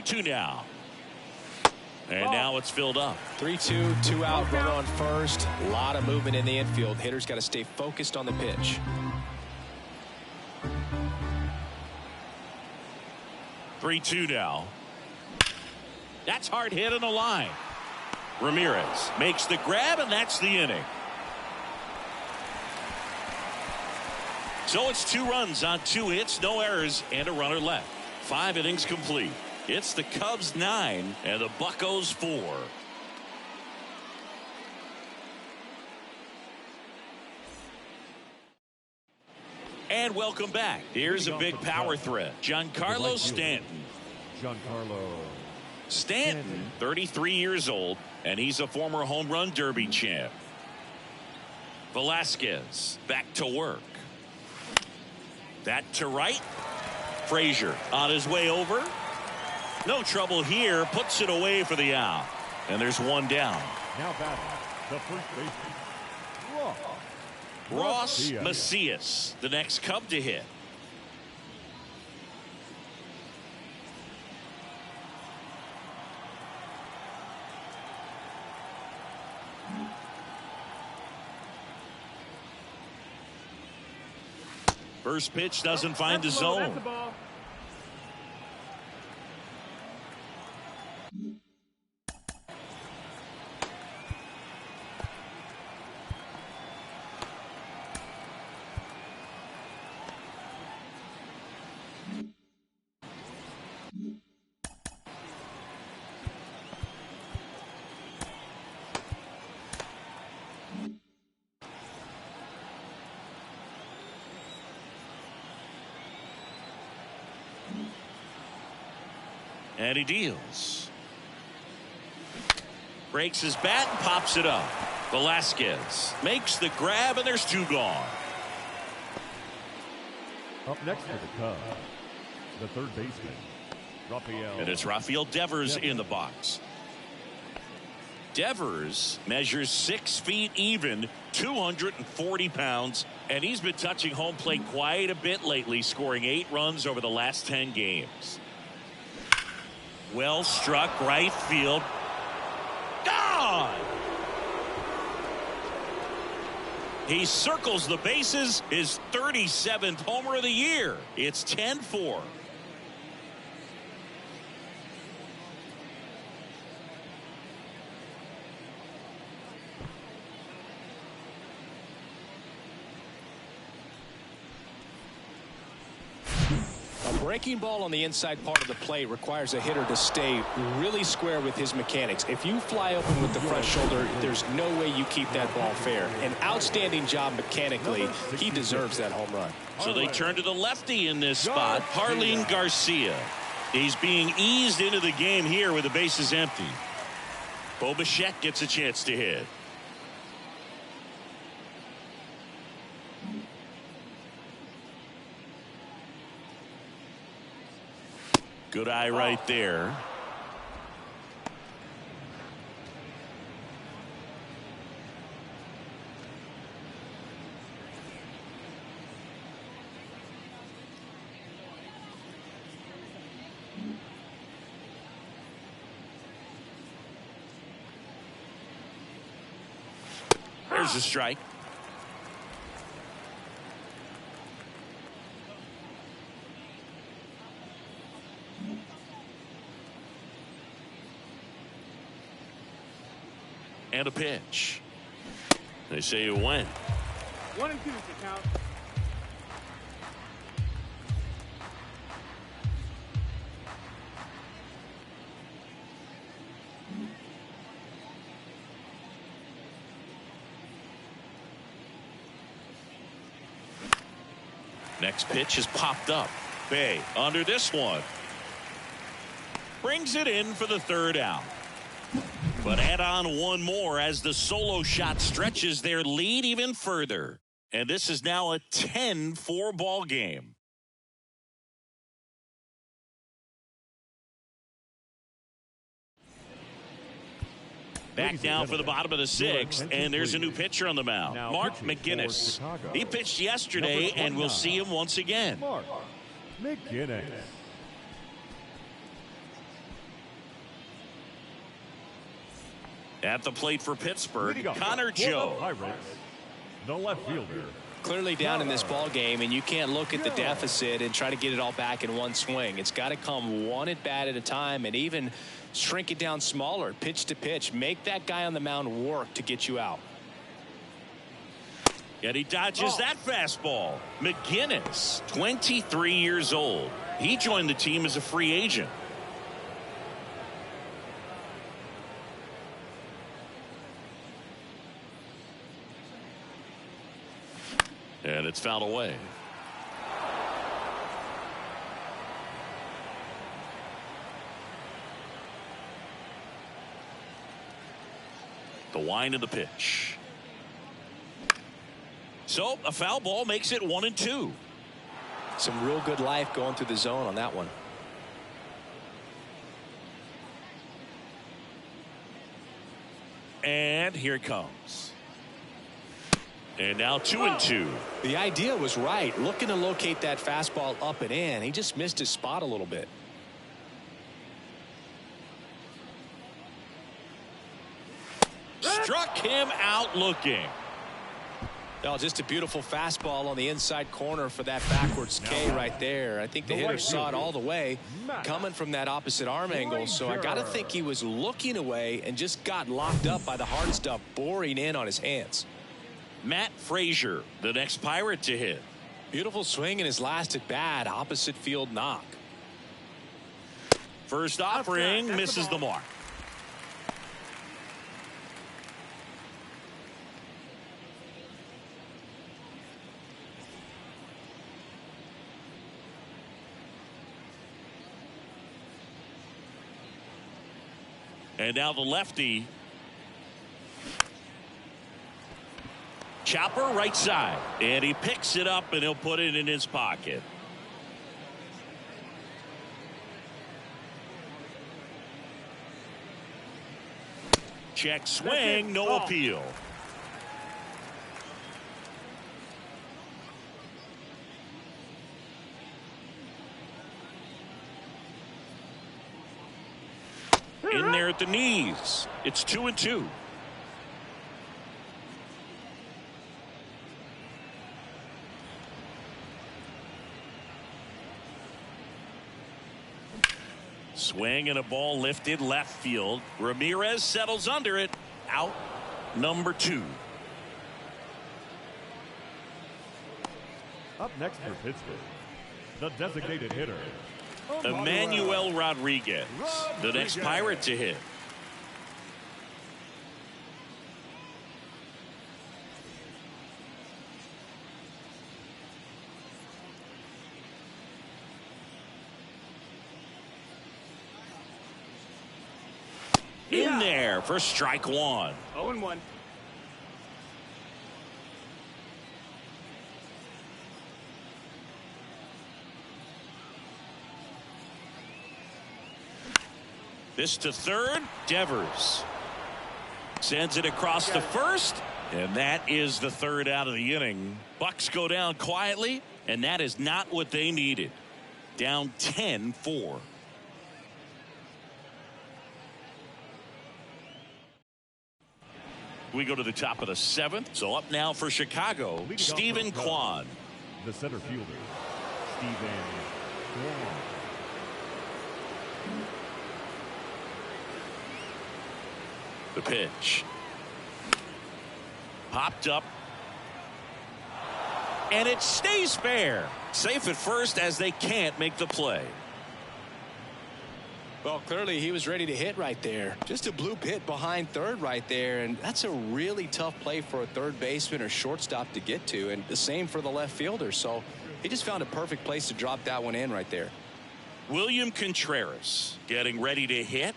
Two now. And now it's filled up. 3-2, 2 out, runner on first. A lot of movement in the infield. Hitter's got to stay focused on the pitch. 3-2 now. That's hard hit in the line. Ramirez makes the grab, and that's the inning. So it's 2 runs on 2 hits, no errors, and a runner left. 5 innings complete. It's the Cubs 9 and the Buccos 4. And welcome back. Here's a big power threat. Giancarlo Stanton. Stanton, 33 years old, and he's a former home run derby champ. Velasquez back to work. That to right. Frazier on his way over. No trouble here. Puts it away for the out. And there's 1 down. Now batting, the first baseman, Ross Macias, the next Cub to hit. First pitch doesn't find the zone. That's a ball. And he deals. Breaks his bat and pops it up. Velasquez makes the grab, and there's 2 gone. Up next for the Cubs, the third baseman, Rafael. And it's Rafael Devers in the box. Devers measures 6 feet even, 240 pounds, and he's been touching home plate quite a bit lately, scoring 8 runs over the last 10 games. Well struck, right field. Gone! He circles the bases, his 37th homer of the year. It's 10-4. Breaking ball on the inside part of the plate requires a hitter to stay really square with his mechanics. If you fly open with the front shoulder, there's no way you keep that ball fair. An outstanding job mechanically. He deserves that home run. So they turn to the lefty in this spot, Harleen Garcia. He's being eased into the game here with the bases empty. Bo Bichette gets a chance to hit. Good eye right there. There's a strike. And a pitch. They say it went. 1 and 2 to count. Next pitch has popped up. Bay under this one. Brings it in for the 3rd out. But add on 1 more as the solo shot stretches their lead even further. And this is now a 10-4 ball game. Back now for the bottom of the 6th, and there's a new pitcher on the mound, Mark McGinnis. He pitched yesterday, and we'll see him once again. Mark McGinnis. At the plate for Pittsburgh, Leading off Connor for the Joe. Pirates, the left fielder. Clearly down in this ball game, and you can't look at the deficit and try to get it all back in one swing. It's got to come one at bat at a time, and even shrink it down smaller, pitch to pitch. Make that guy on the mound work to get you out. And he dodges that fastball. McGinnis, 23 years old. He joined the team as a free agent. And it's fouled away. The wind of the pitch. So a foul ball makes it 1-2. Some real good life going through the zone on that one. And here it comes. And now 2-2. The idea was right. Looking to locate that fastball up and in. He just missed his spot a little bit. Struck him out looking. Oh, just a beautiful fastball on the inside corner for that backwards K right there. I think the hitter saw it all the way coming from that opposite arm angle. So I got to think he was looking away and just got locked up by the hard stuff boring in on his hands. Matt Frazier, the next Pirate to hit. Beautiful swing in his last at bat. Opposite field knock. First offering misses the mark. And now the lefty. Chopper right side. And he picks it up and he'll put it in his pocket. Check swing, no appeal. In there at the knees. It's 2-2. Swing and a ball lifted left field. Ramirez settles under it. Out number 2. Up next for Pittsburgh, the designated hitter, Emmanuel Rodriguez, the next Pirate to hit. In there for strike 1. 0-1. This to third. Devers sends it across to first, and that is the third out of the inning. Bucks go down quietly, and that is not what they needed. Down 10-4. We go to the top of the 7th. So up now for Chicago, Stephen Kwan. the center fielder, Stephen Kwan. The pitch. Popped up. And it stays fair. Safe at first as they can't make the play. Well, clearly he was ready to hit right there. Just a bloop hit behind third right there, and that's a really tough play for a third baseman or shortstop to get to, and the same for the left fielder. So he just found a perfect place to drop that one in right there. William Contreras getting ready to hit.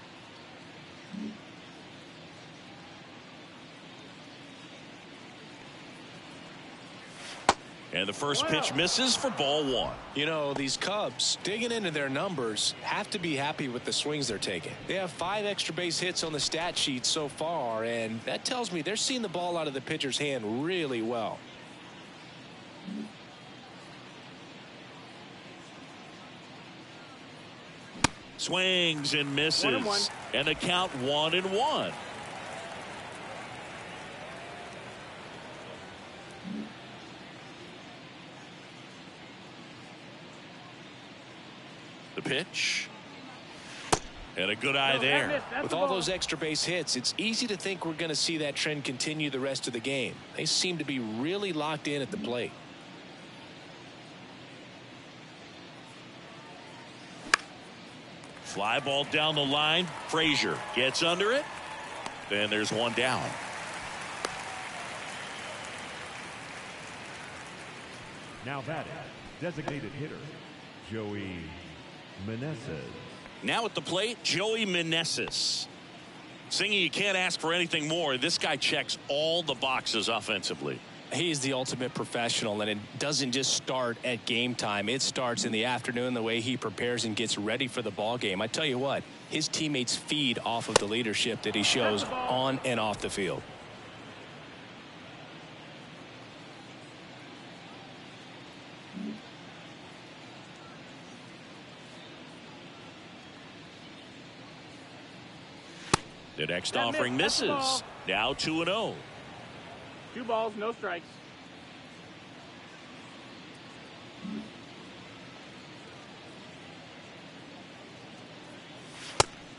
And the first pitch misses for ball 1. You know, these Cubs, digging into their numbers, have to be happy with the swings they're taking. They have 5 extra base hits on the stat sheet so far, and that tells me they're seeing the ball out of the pitcher's hand really well. Swings and misses. 1-1. And the count 1-1. The pitch. And a good eye there. With all those extra base hits, it's easy to think we're going to see that trend continue the rest of the game. They seem to be really locked in at the plate. Fly ball down the line. Frazier gets under it. Then there's one down. Now batting, designated hitter, Joey Meneses. Now at the plate, Joey Meneses. Singing, you can't ask for anything more. This guy checks all the boxes offensively. He's the ultimate professional, and it doesn't just start at game time. It starts in the afternoon, the way he prepares and gets ready for the ball game. I tell you what, his teammates feed off of the leadership that he shows on and off the field. The next offering misses. Now 2-0. 2 balls, no strikes.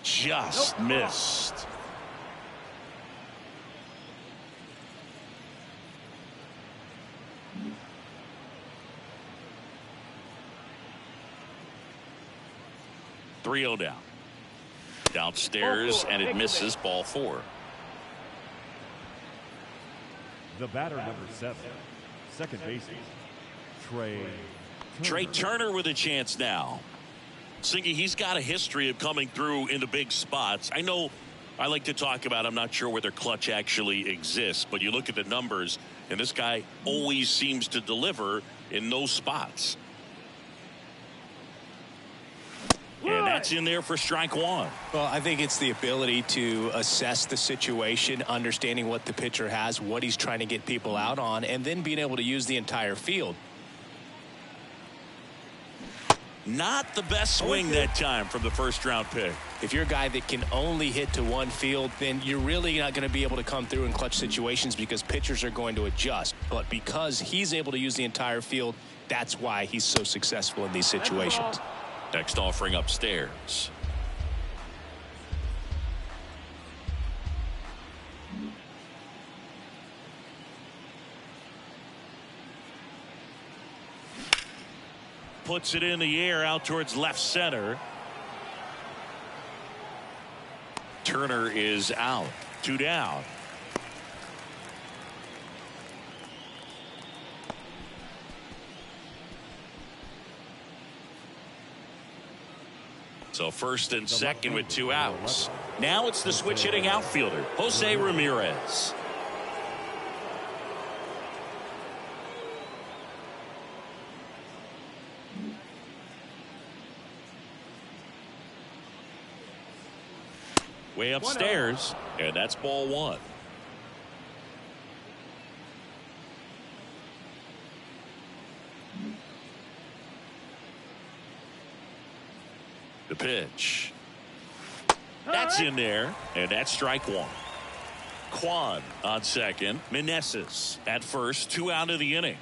Just missed. Three 0 down. Downstairs, and it misses. Ball 4. The batter, number 7, second baseman, Trey Turner with a chance now. Singy, he's got a history of coming through in the big spots. I know I like to talk about, I'm not sure whether clutch actually exists, but you look at the numbers, and this guy always seems to deliver in those spots. And that's in there for strike 1. Well, I think it's the ability to assess the situation, understanding what the pitcher has, what he's trying to get people out on, and then being able to use the entire field. Not the best swing that time from the first-round pick. If you're a guy that can only hit to one field, then you're really not going to be able to come through in clutch situations because pitchers are going to adjust. But because he's able to use the entire field, that's why he's so successful in these situations. Next offering upstairs. Puts it in the air out towards left center. Turner is out. 2 down. So first and second with 2 outs. Now it's the switch hitting outfielder, Jose Ramirez. Way upstairs, and that's ball 1. The pitch. That's in there, and that's strike 1. Kwan on second. Meneses at first. 2 out of the inning.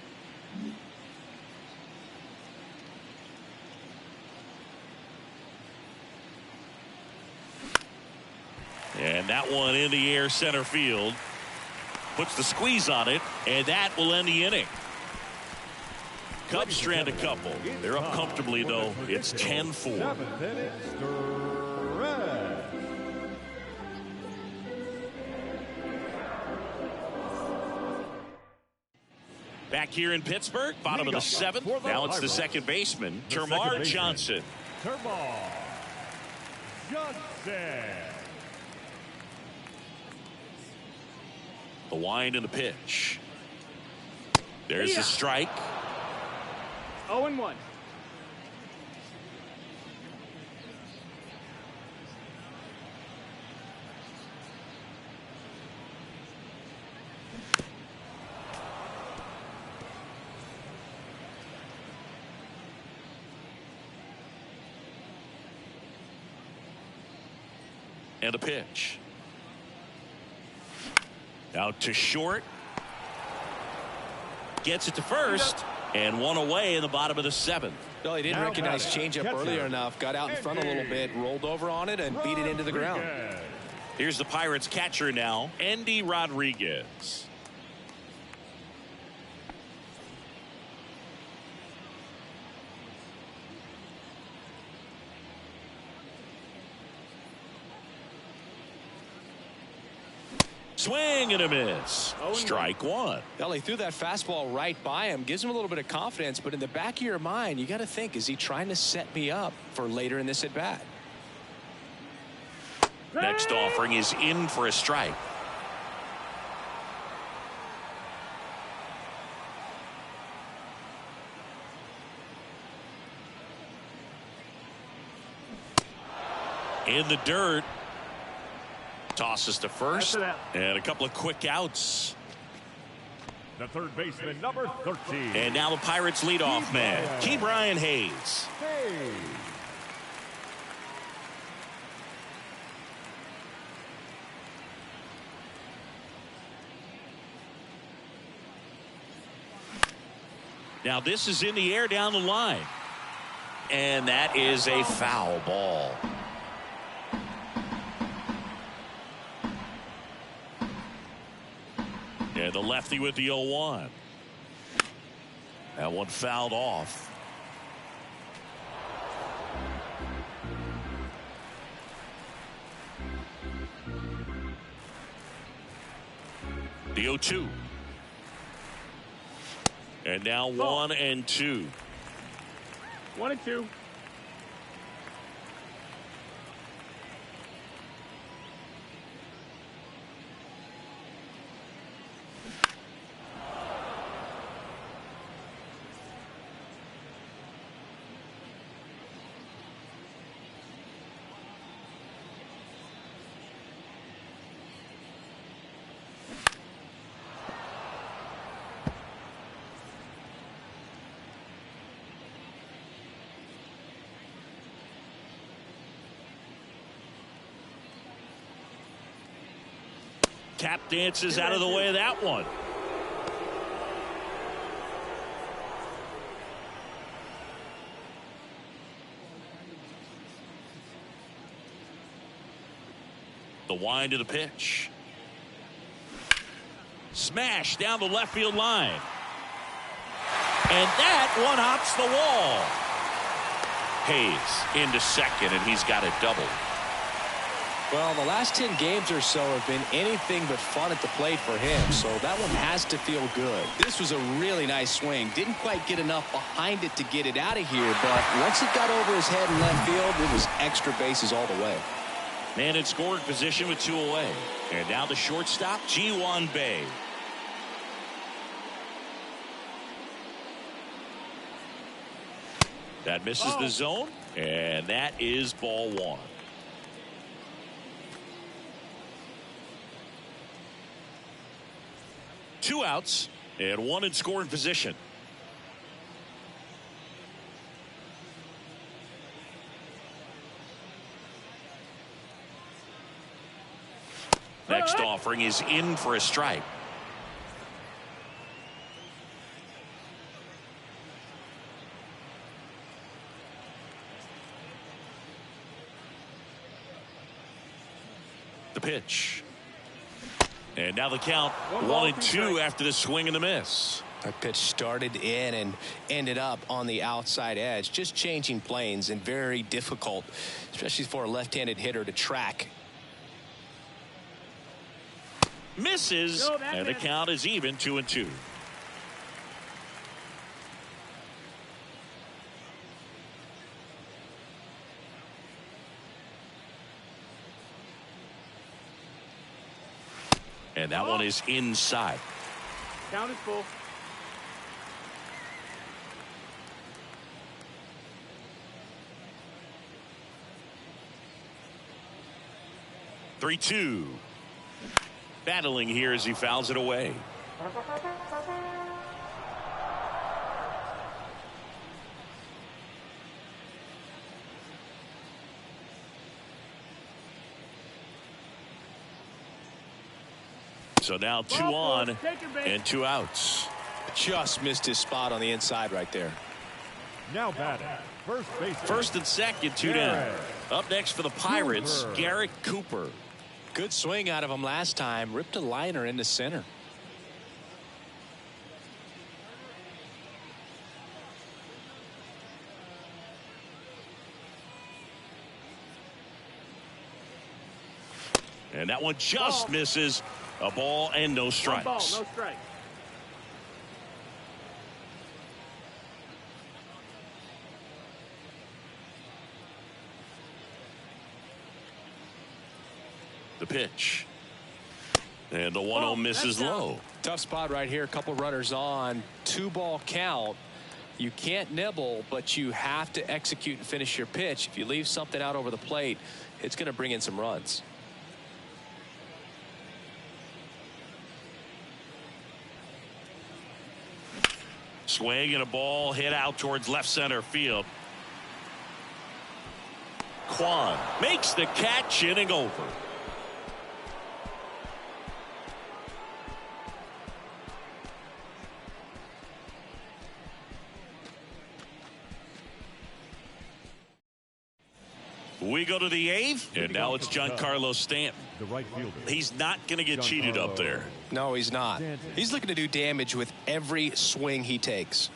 And that one in the air center field. Puts the squeeze on it, and that will end the inning. Cubs strand a couple. They're up comfortably, though. It's 10-4. Back here in Pittsburgh, bottom of the 7th. Now it's the second baseman, Termarr Johnson. Termarr Johnson. The wind and the pitch. There's the strike. 0-1. And a pitch. Out to short. Gets it to first. And one away in the bottom of the seventh. No, he didn't recognize changeup earlier enough. Got out in front a little bit, rolled over on it, and beat it into the ground. Here's the Pirates catcher now, Andy Rodriguez. Swing and a miss. Strike one. Well, he threw that fastball right by him. Gives him a little bit of confidence, but in the back of your mind, you got to think, is he trying to set me up for later in this at bat? Next offering is in for a strike. In the dirt. Tosses to first. And a couple of quick outs. The third baseman, number 13. And now the Pirates leadoff man, Ke'Bryan Hayes. Now this is in the air down the line. And that is a foul ball. And the lefty with the 0-1. That one fouled off. The 0-2. And now 1-2. 1-2. Tap dances out of the way of that one. The wind of the pitch. Smash down the left field line. And that one hops the wall. Hayes into second, and he's got a double. Well, the last 10 games or so have been anything but fun at the plate for him, so that one has to feel good. This was a really nice swing. Didn't quite get enough behind it to get it out of here, but once it got over his head in left field, it was extra bases all the way. Man in scoring position with 2 away. And now the shortstop, Ji-Hwan Bae. That misses the zone, and that is ball one. Two outs and one in scoring position. Next offering is in for a strike. The pitch. And now the count 1-2 after the swing and the miss. That pitch started in and ended up on the outside edge, just changing planes, and very difficult, especially for a left-handed hitter to track. Misses, and the count is even 2-2. And that one is inside. Count is full. Three-two. Battling here as he fouls it away. So now 2 on and 2 outs. Just missed his spot on the inside right there. Now batting, first base. First and second, two down. Up next for the Pirates, Garrett Cooper. Good swing out of him last time. Ripped a liner into center. And that one just misses. A ball and no strikes. One ball, no strike. The pitch. And the 1-0 misses low. Tough spot right here. A couple runners on. 2-ball count. You can't nibble, but you have to execute and finish your pitch. If you leave something out over the plate, it's going to bring in some runs. Swing and a ball hit out towards left center field. Kwan makes the catch, inning over. We go to the eighth, and now it's Giancarlo Stanton. The right fielder. He's not going to get cheated up there. No, he's not. He's looking to do damage with every swing he takes.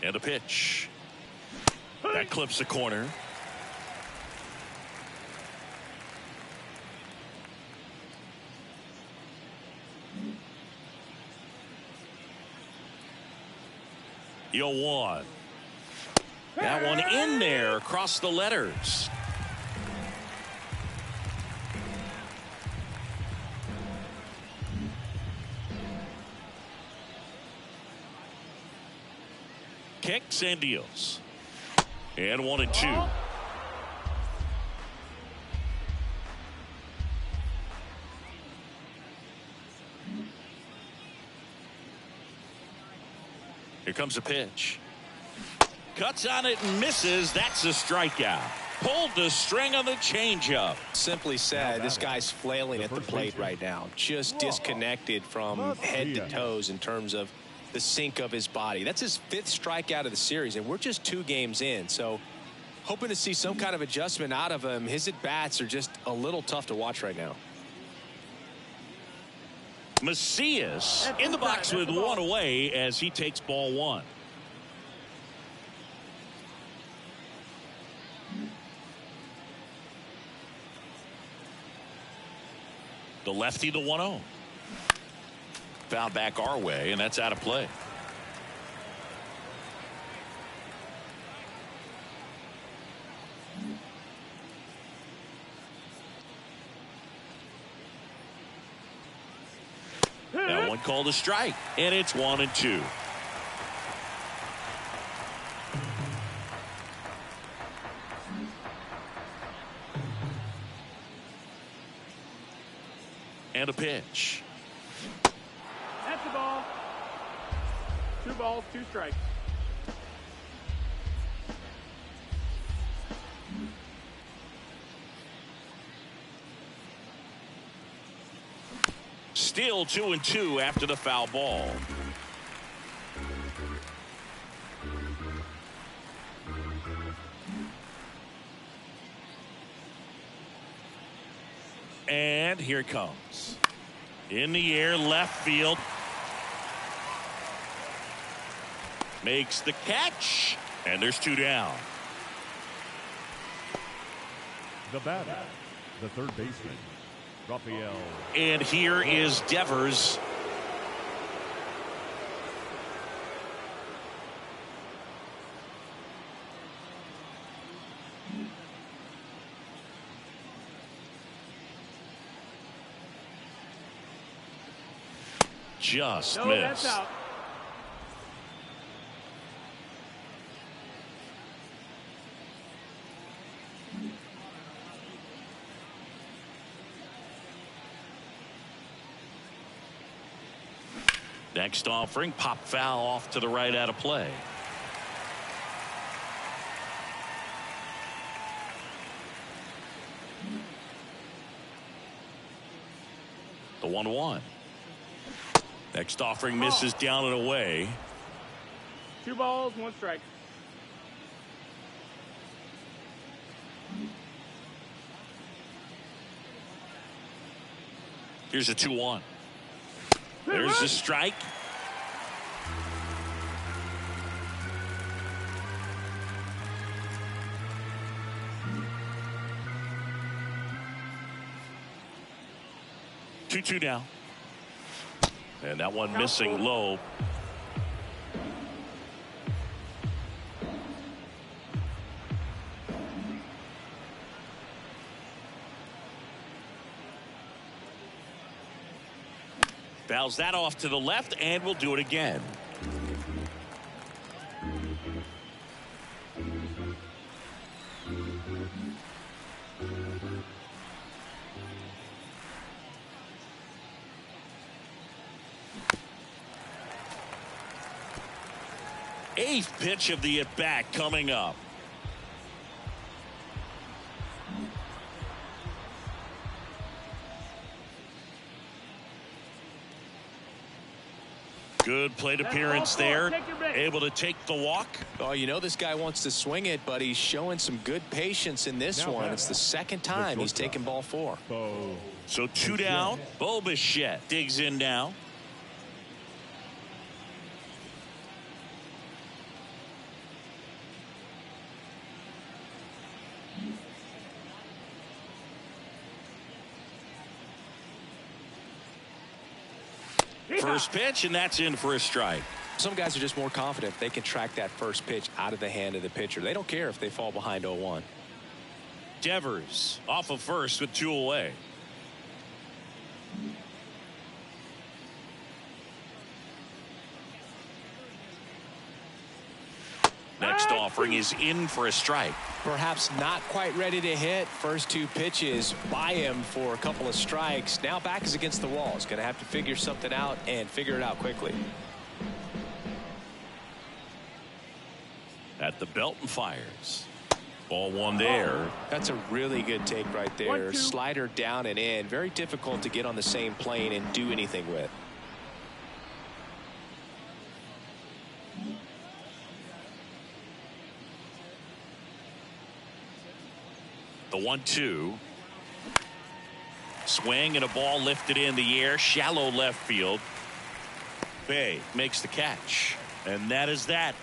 And a pitch. That clips the corner. The 0-1. That one in there across the letters. Kicks and deals. And 1-2. Here comes a pitch. Cuts on it and misses. That's a strikeout. Pulled the string on the changeup. Simply said, this guy's flailing at the plate right now. Just disconnected from head to toes in terms of the sink of his body. That's his 5th strikeout of the series, and we're just 2 games in. So hoping to see some kind of adjustment out of him. His at-bats are just a little tough to watch right now. Macias in the box with 1 away as he takes ball 1. The lefty, the 1-0. Foul back our way, and that's out of play. That one called a strike, and it's 1-2. And a pitch. That's the ball. 2 balls, 2 strikes. Still 2-2 after the foul ball. And here it comes. In the air, left field. Makes the catch. And there's 2 down. The batter, the third baseman, Rafael. And here is Devers. Just No, missed. that's out. Next offering, pop foul off to the right out of play. 1-1. Next offering misses down and away. 2 balls, 1 strike. Here's a 2-1. There's the strike. Two now. And that one missing low. Fouls that off to the left, and we'll do it again. Eighth pitch of the at-bat coming up. Good plate appearance there. Able to take the walk. Oh, you know this guy wants to swing it, but he's showing some good patience in this one. It's the second time he's taken ball 4. So 2 down. Bo Bichette digs in now. First pitch, and that's in for a strike. Some guys are just more confident they can track that first pitch out of the hand of the pitcher. They don't care if they fall behind 0-1. Devers off of first with 2 away. Next offering is in for a strike. Perhaps not quite ready to hit. First 2 pitches by him for a couple of strikes. Now back is against the wall. He's going to have to figure something out and figure it out quickly. At the belt and fires. Ball 1 there. That's a really good take right there. Slider down and in. Very difficult to get on the same plane and do anything with. The 1-2. Swing and a ball lifted in the air. Shallow left field. Bay makes the catch. And that is that.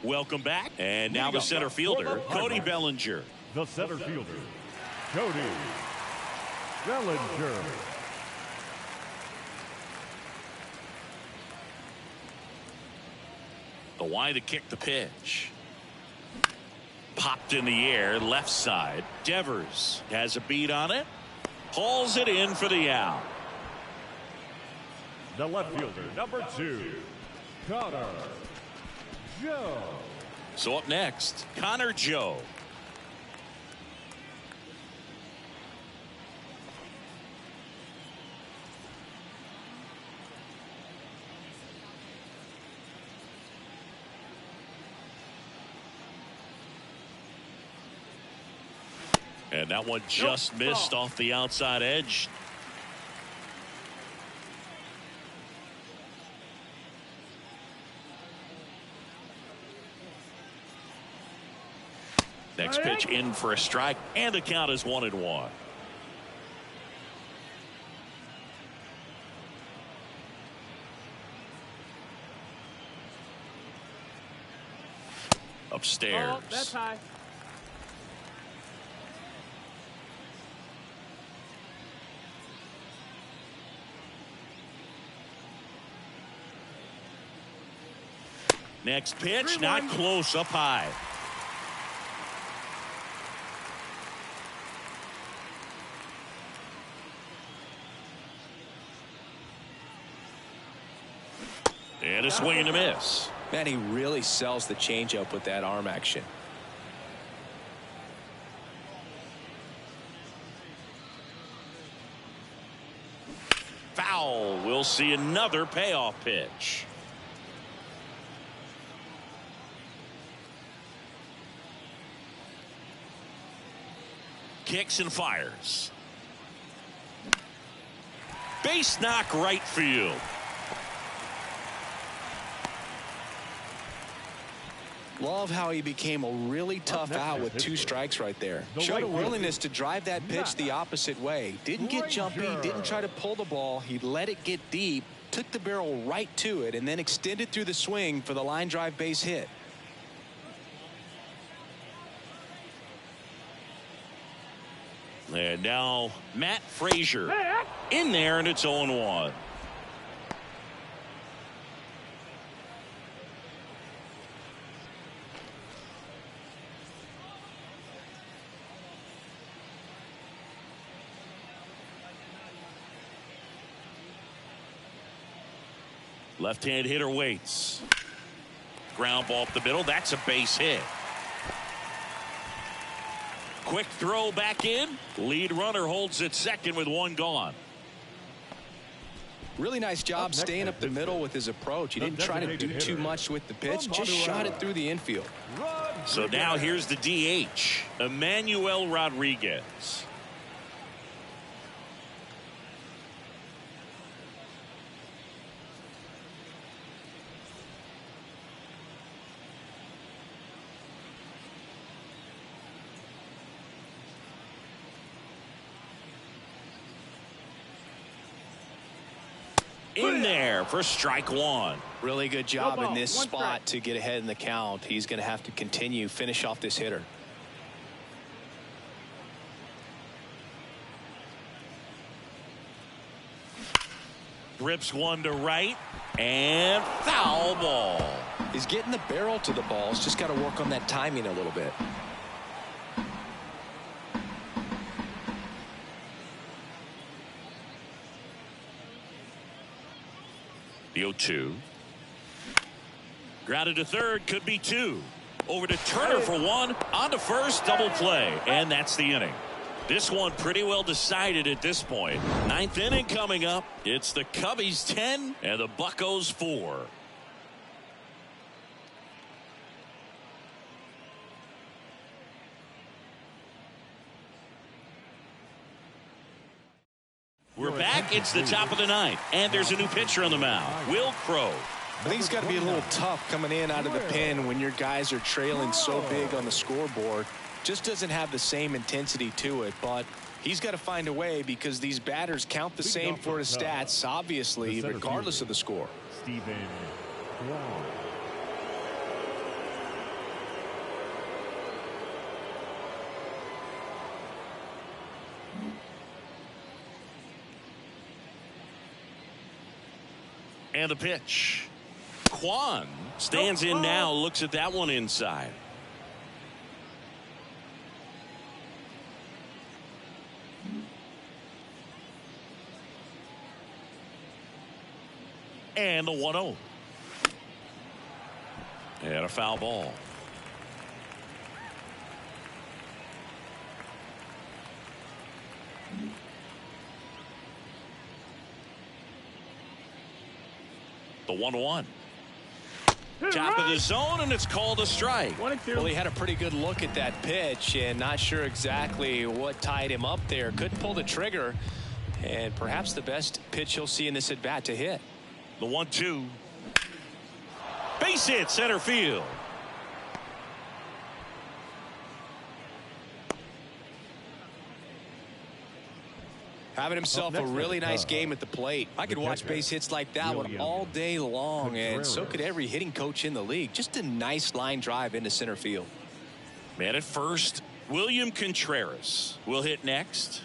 Welcome back. And now the center fielder, Cody Bellinger. The center fielder, Cody Bellinger. The wide to kick the pitch. Popped in the air, left side. Devers has a beat on it. Hauls it in for the out. The left fielder, number 2, Connor Joe. So up next, Connor Joe. And that one just missed off the outside edge. Next pitch in for a strike, and the count is 1-1. Upstairs. Oh, that's high. Next pitch, not close, up high. And a swing and a miss. Man, he really sells the changeup with that arm action. Foul. We'll see another payoff pitch. kicks and fires. Base knock right field. Love how he became a really tough out with 2 strikes right there. Showed a willingness to drive that pitch the opposite way. Didn't get jumpy, didn't try to pull the ball. He let it get deep, took the barrel right to it, and then extended through the swing for the line drive base hit. And now Matt Frazier in there, and it's 0-1. Left-hand hitter waits. Ground ball up the middle. That's a base hit. Quick throw back in. Lead runner holds at second with 1 gone. Really nice job staying up the middle with his approach. He didn't try to do too much with the pitch. Just shot it through the infield. So now here's the DH, Emmanuel Rodriguez. In there for strike 1. Really good job in this spot to get ahead in the count. He's going to have to continue, finish off this hitter. Rips one to right and foul ball. He's getting the barrel to the ball. He's just got to work on that timing a little bit. The 0-2. Grounded to third, could be 2. Over to Turner for 1. On to first, double play. And that's the inning. This one pretty well decided at this point. 9th inning coming up. It's the Cubbies 10 and the Buccos 4. We're back. It's the top of the 9th, and there's a new pitcher on the mound, Will Crowe. I think it's got to be a little tough coming in out of the pen when your guys are trailing so big on the scoreboard. Just doesn't have the same intensity to it, but he's got to find a way because these batters count the same for his stats, obviously, regardless of the score. Stephen Wong. And the pitch. Kwan stands in now, looks at that one inside. And the 1-0. And a foul ball. The 1-1. Top of the zone, and it's called a strike. 1-2. Well, he had a pretty good look at that pitch and not sure exactly what tied him up there. Couldn't pull the trigger, and perhaps the best pitch he'll see in this at bat to hit. The 1-2. Base hit, center field. Having himself a really nice game at the plate. I could watch base hits like that one all day long, and so could every hitting coach in the league. Just a nice line drive into center field. Man at first, William Contreras will hit next.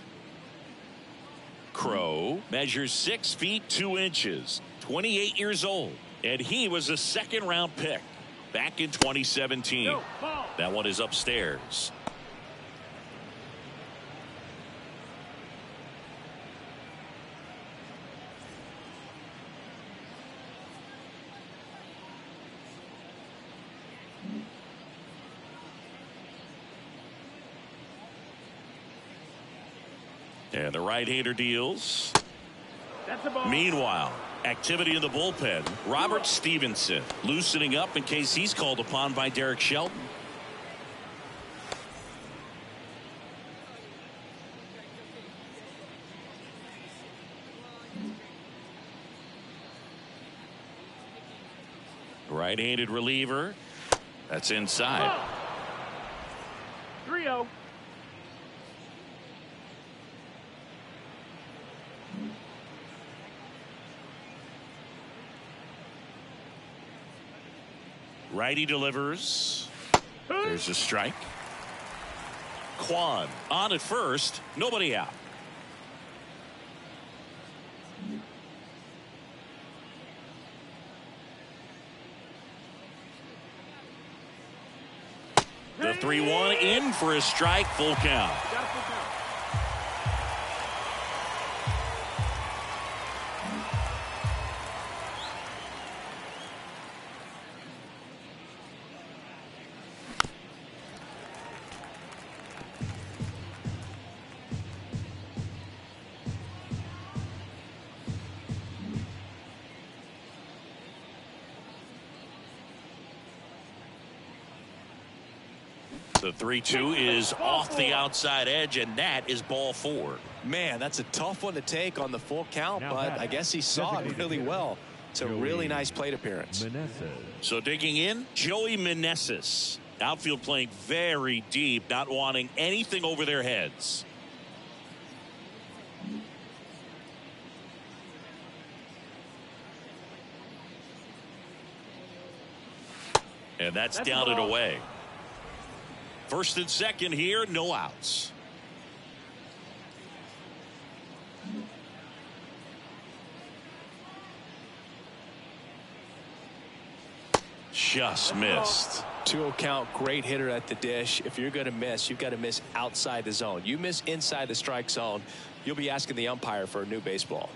Crowe measures 6 feet 2 inches, 28 years old, and he was a second-round pick back in 2017. That one is upstairs. And the right-hander deals. That's a ball. Meanwhile, activity in the bullpen. Robert Stevenson loosening up in case he's called upon by Derek Shelton. Right-handed reliever. That's inside. 3-0. Righty delivers. There's a strike. Kwan on at first. Nobody out. The 3-1 in for a strike. Full count. Got a full count. The 3-2 is off the outside edge, and that is ball 4. Man, that's a tough one to take on the full count, Now but that I guess he saw it really well. It's a really nice plate appearance. Meneses. So digging in, Joey Meneses. Outfield playing very deep, not wanting anything over their heads. And that's down and away. First and second here, no outs. Just missed. 2-0 count, great hitter at the dish. If you're going to miss, you've got to miss outside the zone. You miss inside the strike zone, you'll be asking the umpire for a new baseball.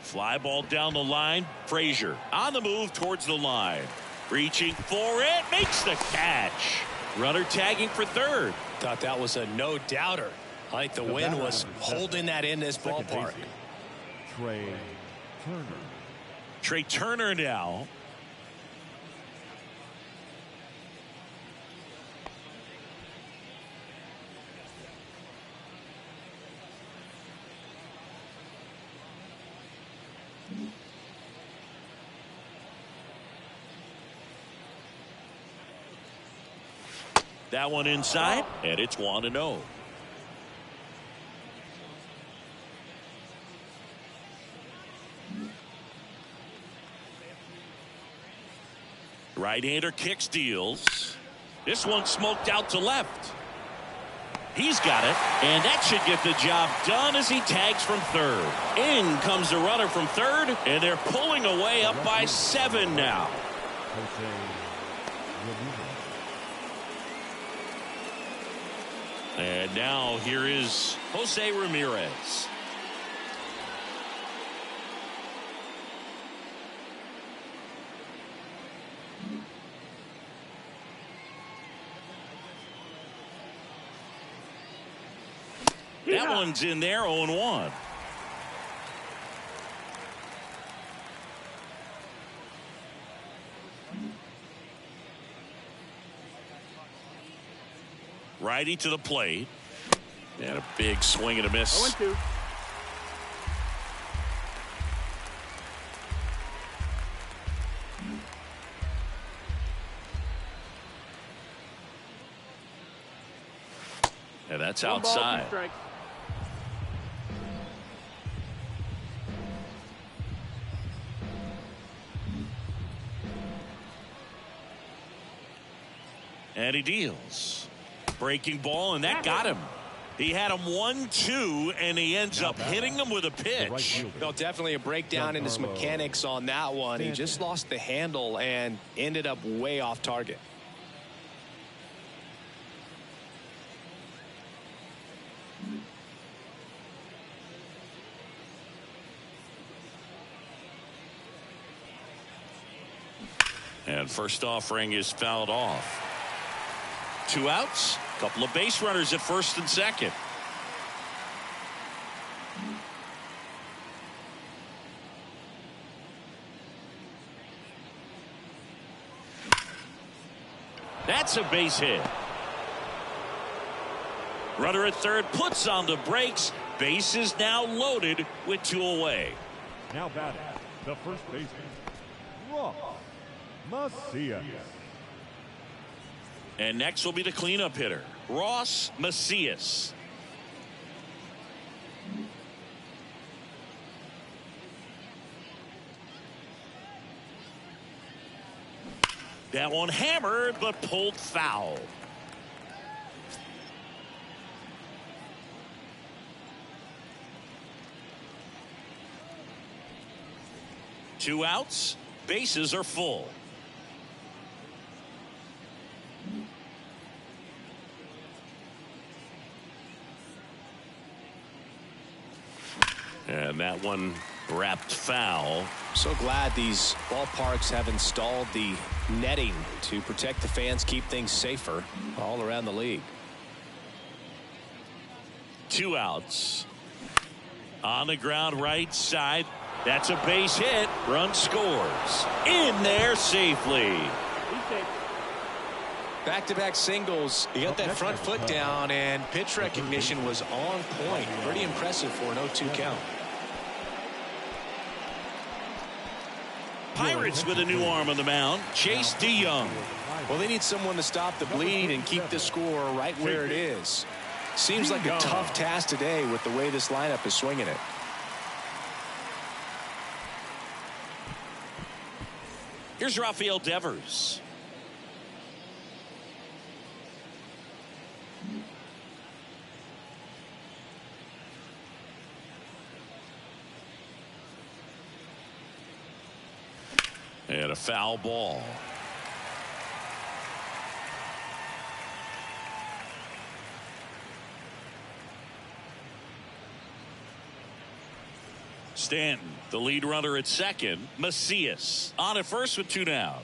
Fly ball down the line. Frazier on the move towards the line. Reaching for it. Makes the catch. Runner tagging for third. Thought that was a no-doubter. I think the wind was holding that in this Second ballpark. baseman, Trey Turner. Trey Turner now. That one inside, and it's 1-0. Right-hander kicks, deals. This one smoked out to left. He's got it, and that should get the job done as he tags from third. In comes the runner from third, and they're pulling away up by 7 now. And now here is Jose Ramirez. That one's in there, 0-1. Righty to the plate. And a big swing and a miss. 0-2. And that's 1 ball, 2 outside. strikes. And he deals. Breaking ball, and that got him. He had him 1-2, and he ends up hitting him with a pitch. No, definitely a breakdown in his mechanics on that one. He just lost the handle and ended up way off target. And first offering is fouled off. 2 outs, couple of base runners at first and second. That's a base hit. Runner at third puts on the brakes. Base is now loaded with 2 away. Now batting, the first baseman, Ross Macias. And next will be the cleanup hitter, Ross Macias. That one hammered but pulled foul. Two outs, bases are full. And that one wrapped foul. So glad these ballparks have installed the netting to protect the fans, keep things safer all around the league. 2 outs. On the ground right side. That's a base hit. Run scores. In there safely. Back-to-back singles. He got that front foot down, and pitch recognition was on point. Pretty impressive for an 0-2 count. Pirates with a new arm on the mound, Chase DeYoung. Well, they need someone to stop the bleed and keep the score right where it is. Seems like a tough task today with the way this lineup is swinging it. Here's Rafael Devers. And a foul ball. Stanton, the lead runner at second. Macias on at first with 2 down.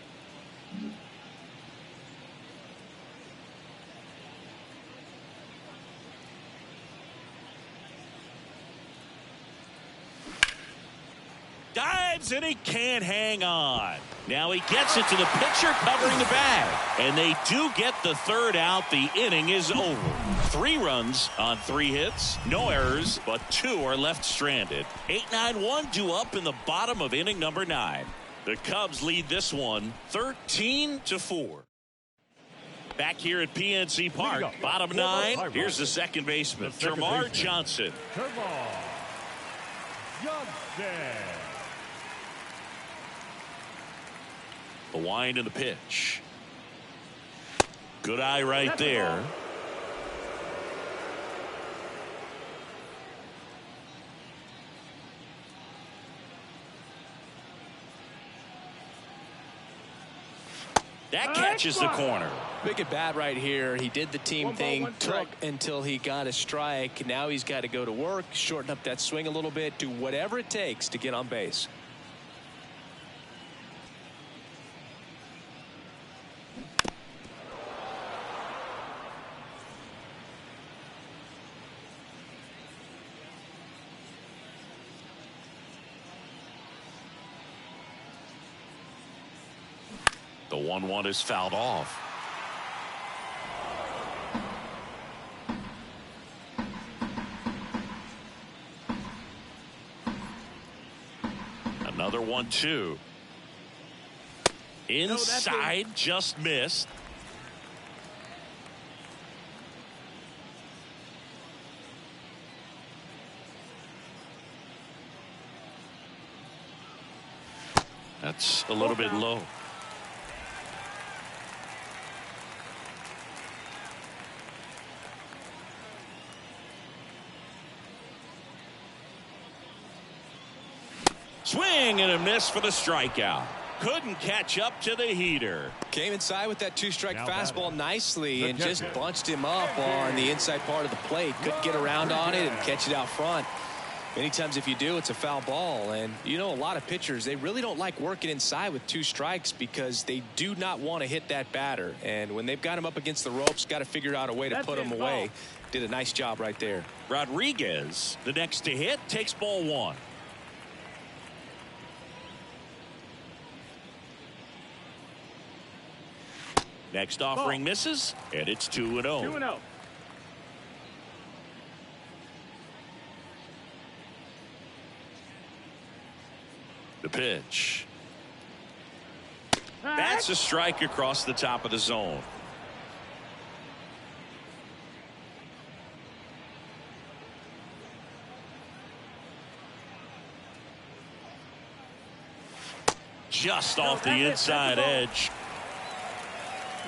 Dives and he can't hang on. Now he gets it to the pitcher covering the bag. And they do get the 3rd out. The inning is over. 3 runs on 3 hits. No errors, but 2 are left stranded. 8-9-1 due up in the bottom of inning number 9. The Cubs lead this one 13-4. Back here at PNC Park, bottom 9. Here's the second baseman, Termarr Johnson. Termarr Johnson. The wind and the pitch. Good eye right there. That catches the corner. Big at bat right here. He did the team thing, took until he got a strike. Now he's got to go to work, shorten up that swing a little bit, do whatever it takes to get on base. The 1-1 is fouled off. Another 1-2. Inside, just missed. That's a little bit low. Swing and a miss for the strikeout. Couldn't catch up to the heater. Came inside with that 2-strike fastball nicely and just bunched him up on the inside part of the plate. Couldn't get around on it and catch it out front. Many times if you do, it's a foul ball. And you know, a lot of pitchers, they really don't like working inside with 2 strikes because they do not want to hit that batter. And when they've got him up against the ropes, got to figure out a way to put him away. Did a nice job right there. Rodriguez, the next to hit, takes ball 1. Next offering misses, and it's 2-0. 2-0. The pitch. That's a strike across the top of the zone. Just off the inside edge.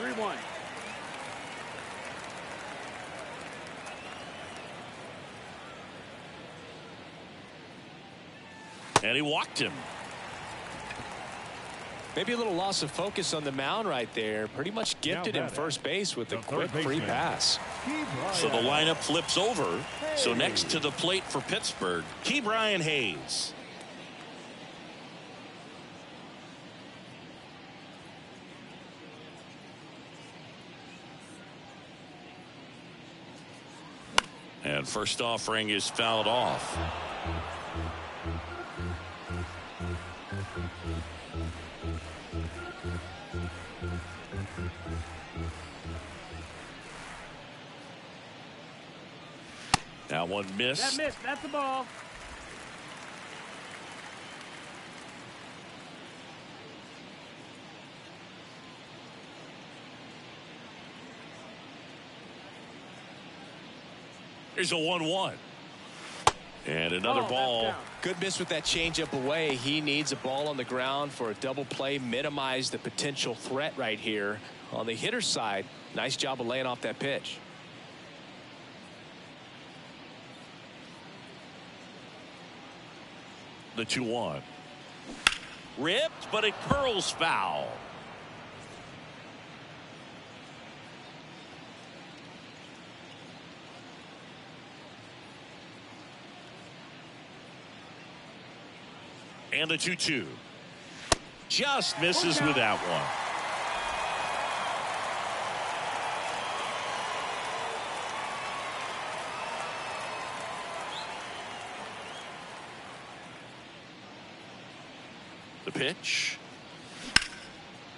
3-1. And he walked him. Maybe a little loss of focus on the mound right there. Pretty much gifted him first base with a quick free pass. So the lineup flips over. So next to the plate for Pittsburgh, Ke'Bryan Hayes. And first offering is fouled off. That one missed. That missed. That's the ball. Here's a 1-1. And another ball. Good miss with that changeup away. He needs a ball on the ground for a double play. Minimize the potential threat right here. On the hitter's side, nice job of laying off that pitch. The 2-1. Ripped, but it curls foul. And the 2-2. Just misses with that one. The pitch.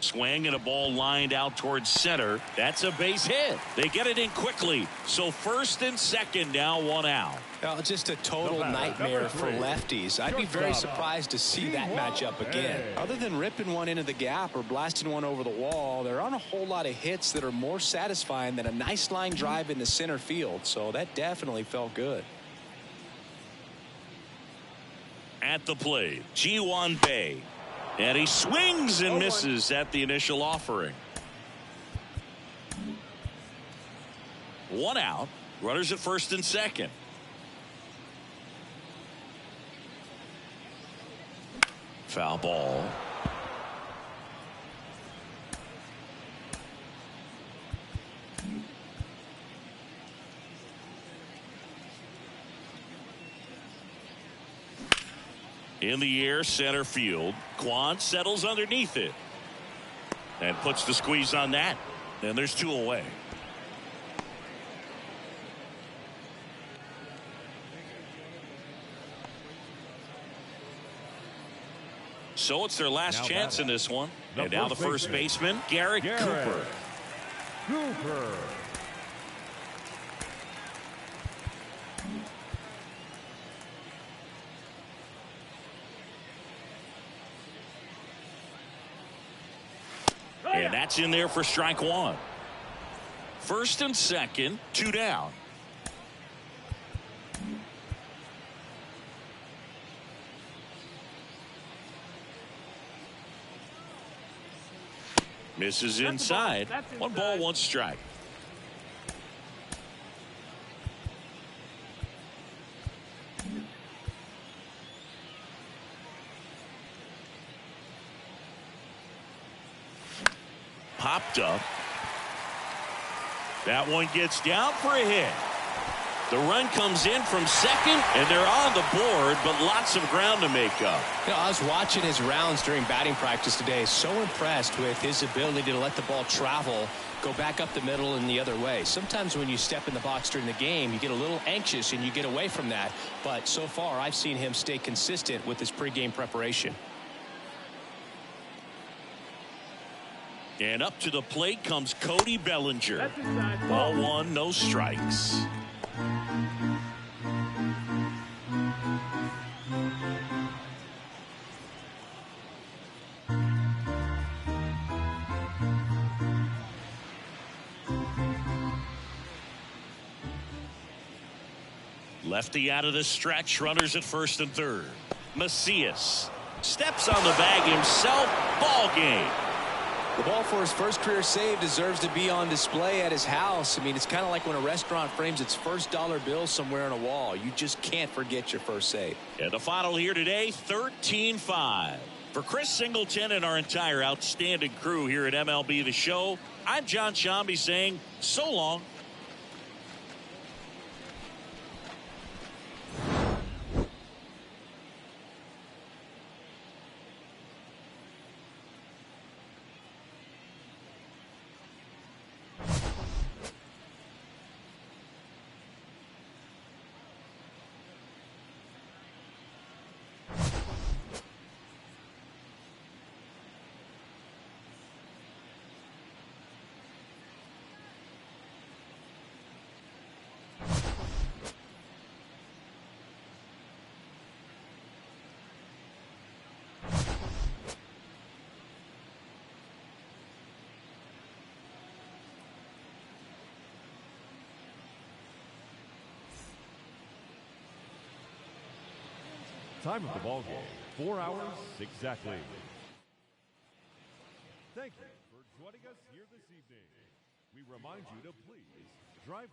Swing and a ball lined out towards center. That's a base hit. They get it in quickly. So first and second, now one out. Now, just a total nightmare for lefties. I'd be very surprised to see that matchup again. Other than ripping one into the gap or blasting one over the wall, there aren't a whole lot of hits that are more satisfying than a nice line drive in the center field. So that definitely felt good. At the plate, Ji-Hwan Bae. And he swings and misses at the initial offering. One out. Runners at first and second. Foul ball. In the air, center field. Kwan settles underneath it. And puts the squeeze on that. And there's two away. So it's their last chance in this one. And now the first baseman, Garrett Cooper. And that's in there for strike one. First and second, two down. Misses inside. One ball, one strike. Popped up. That one gets down for a hit. The run comes in from second, and they're on the board, but lots of ground to make up. You know, I was watching his rounds during batting practice today. So impressed with his ability to let the ball travel, go back up the middle and the other way. Sometimes when you step in the box during the game, you get a little anxious and you get away from that. But so far, I've seen him stay consistent with his pregame preparation. And up to the plate comes Cody Bellinger. Ball one, no strikes. Lefty out of the stretch. Runners at first and third. Macias steps on the bag himself. Ball game. The ball for his first career save deserves to be on display at his house. I mean, it's kind of like when a restaurant frames its first dollar bill somewhere on a wall. You just can't forget your first save. And the final here today, 13-5. For Chris Singleton and our entire outstanding crew here at MLB The Show, I'm John Shambi saying so long. Time of the ball game, 4 hours exactly. Thank you for joining us here this evening. We remind you to please drive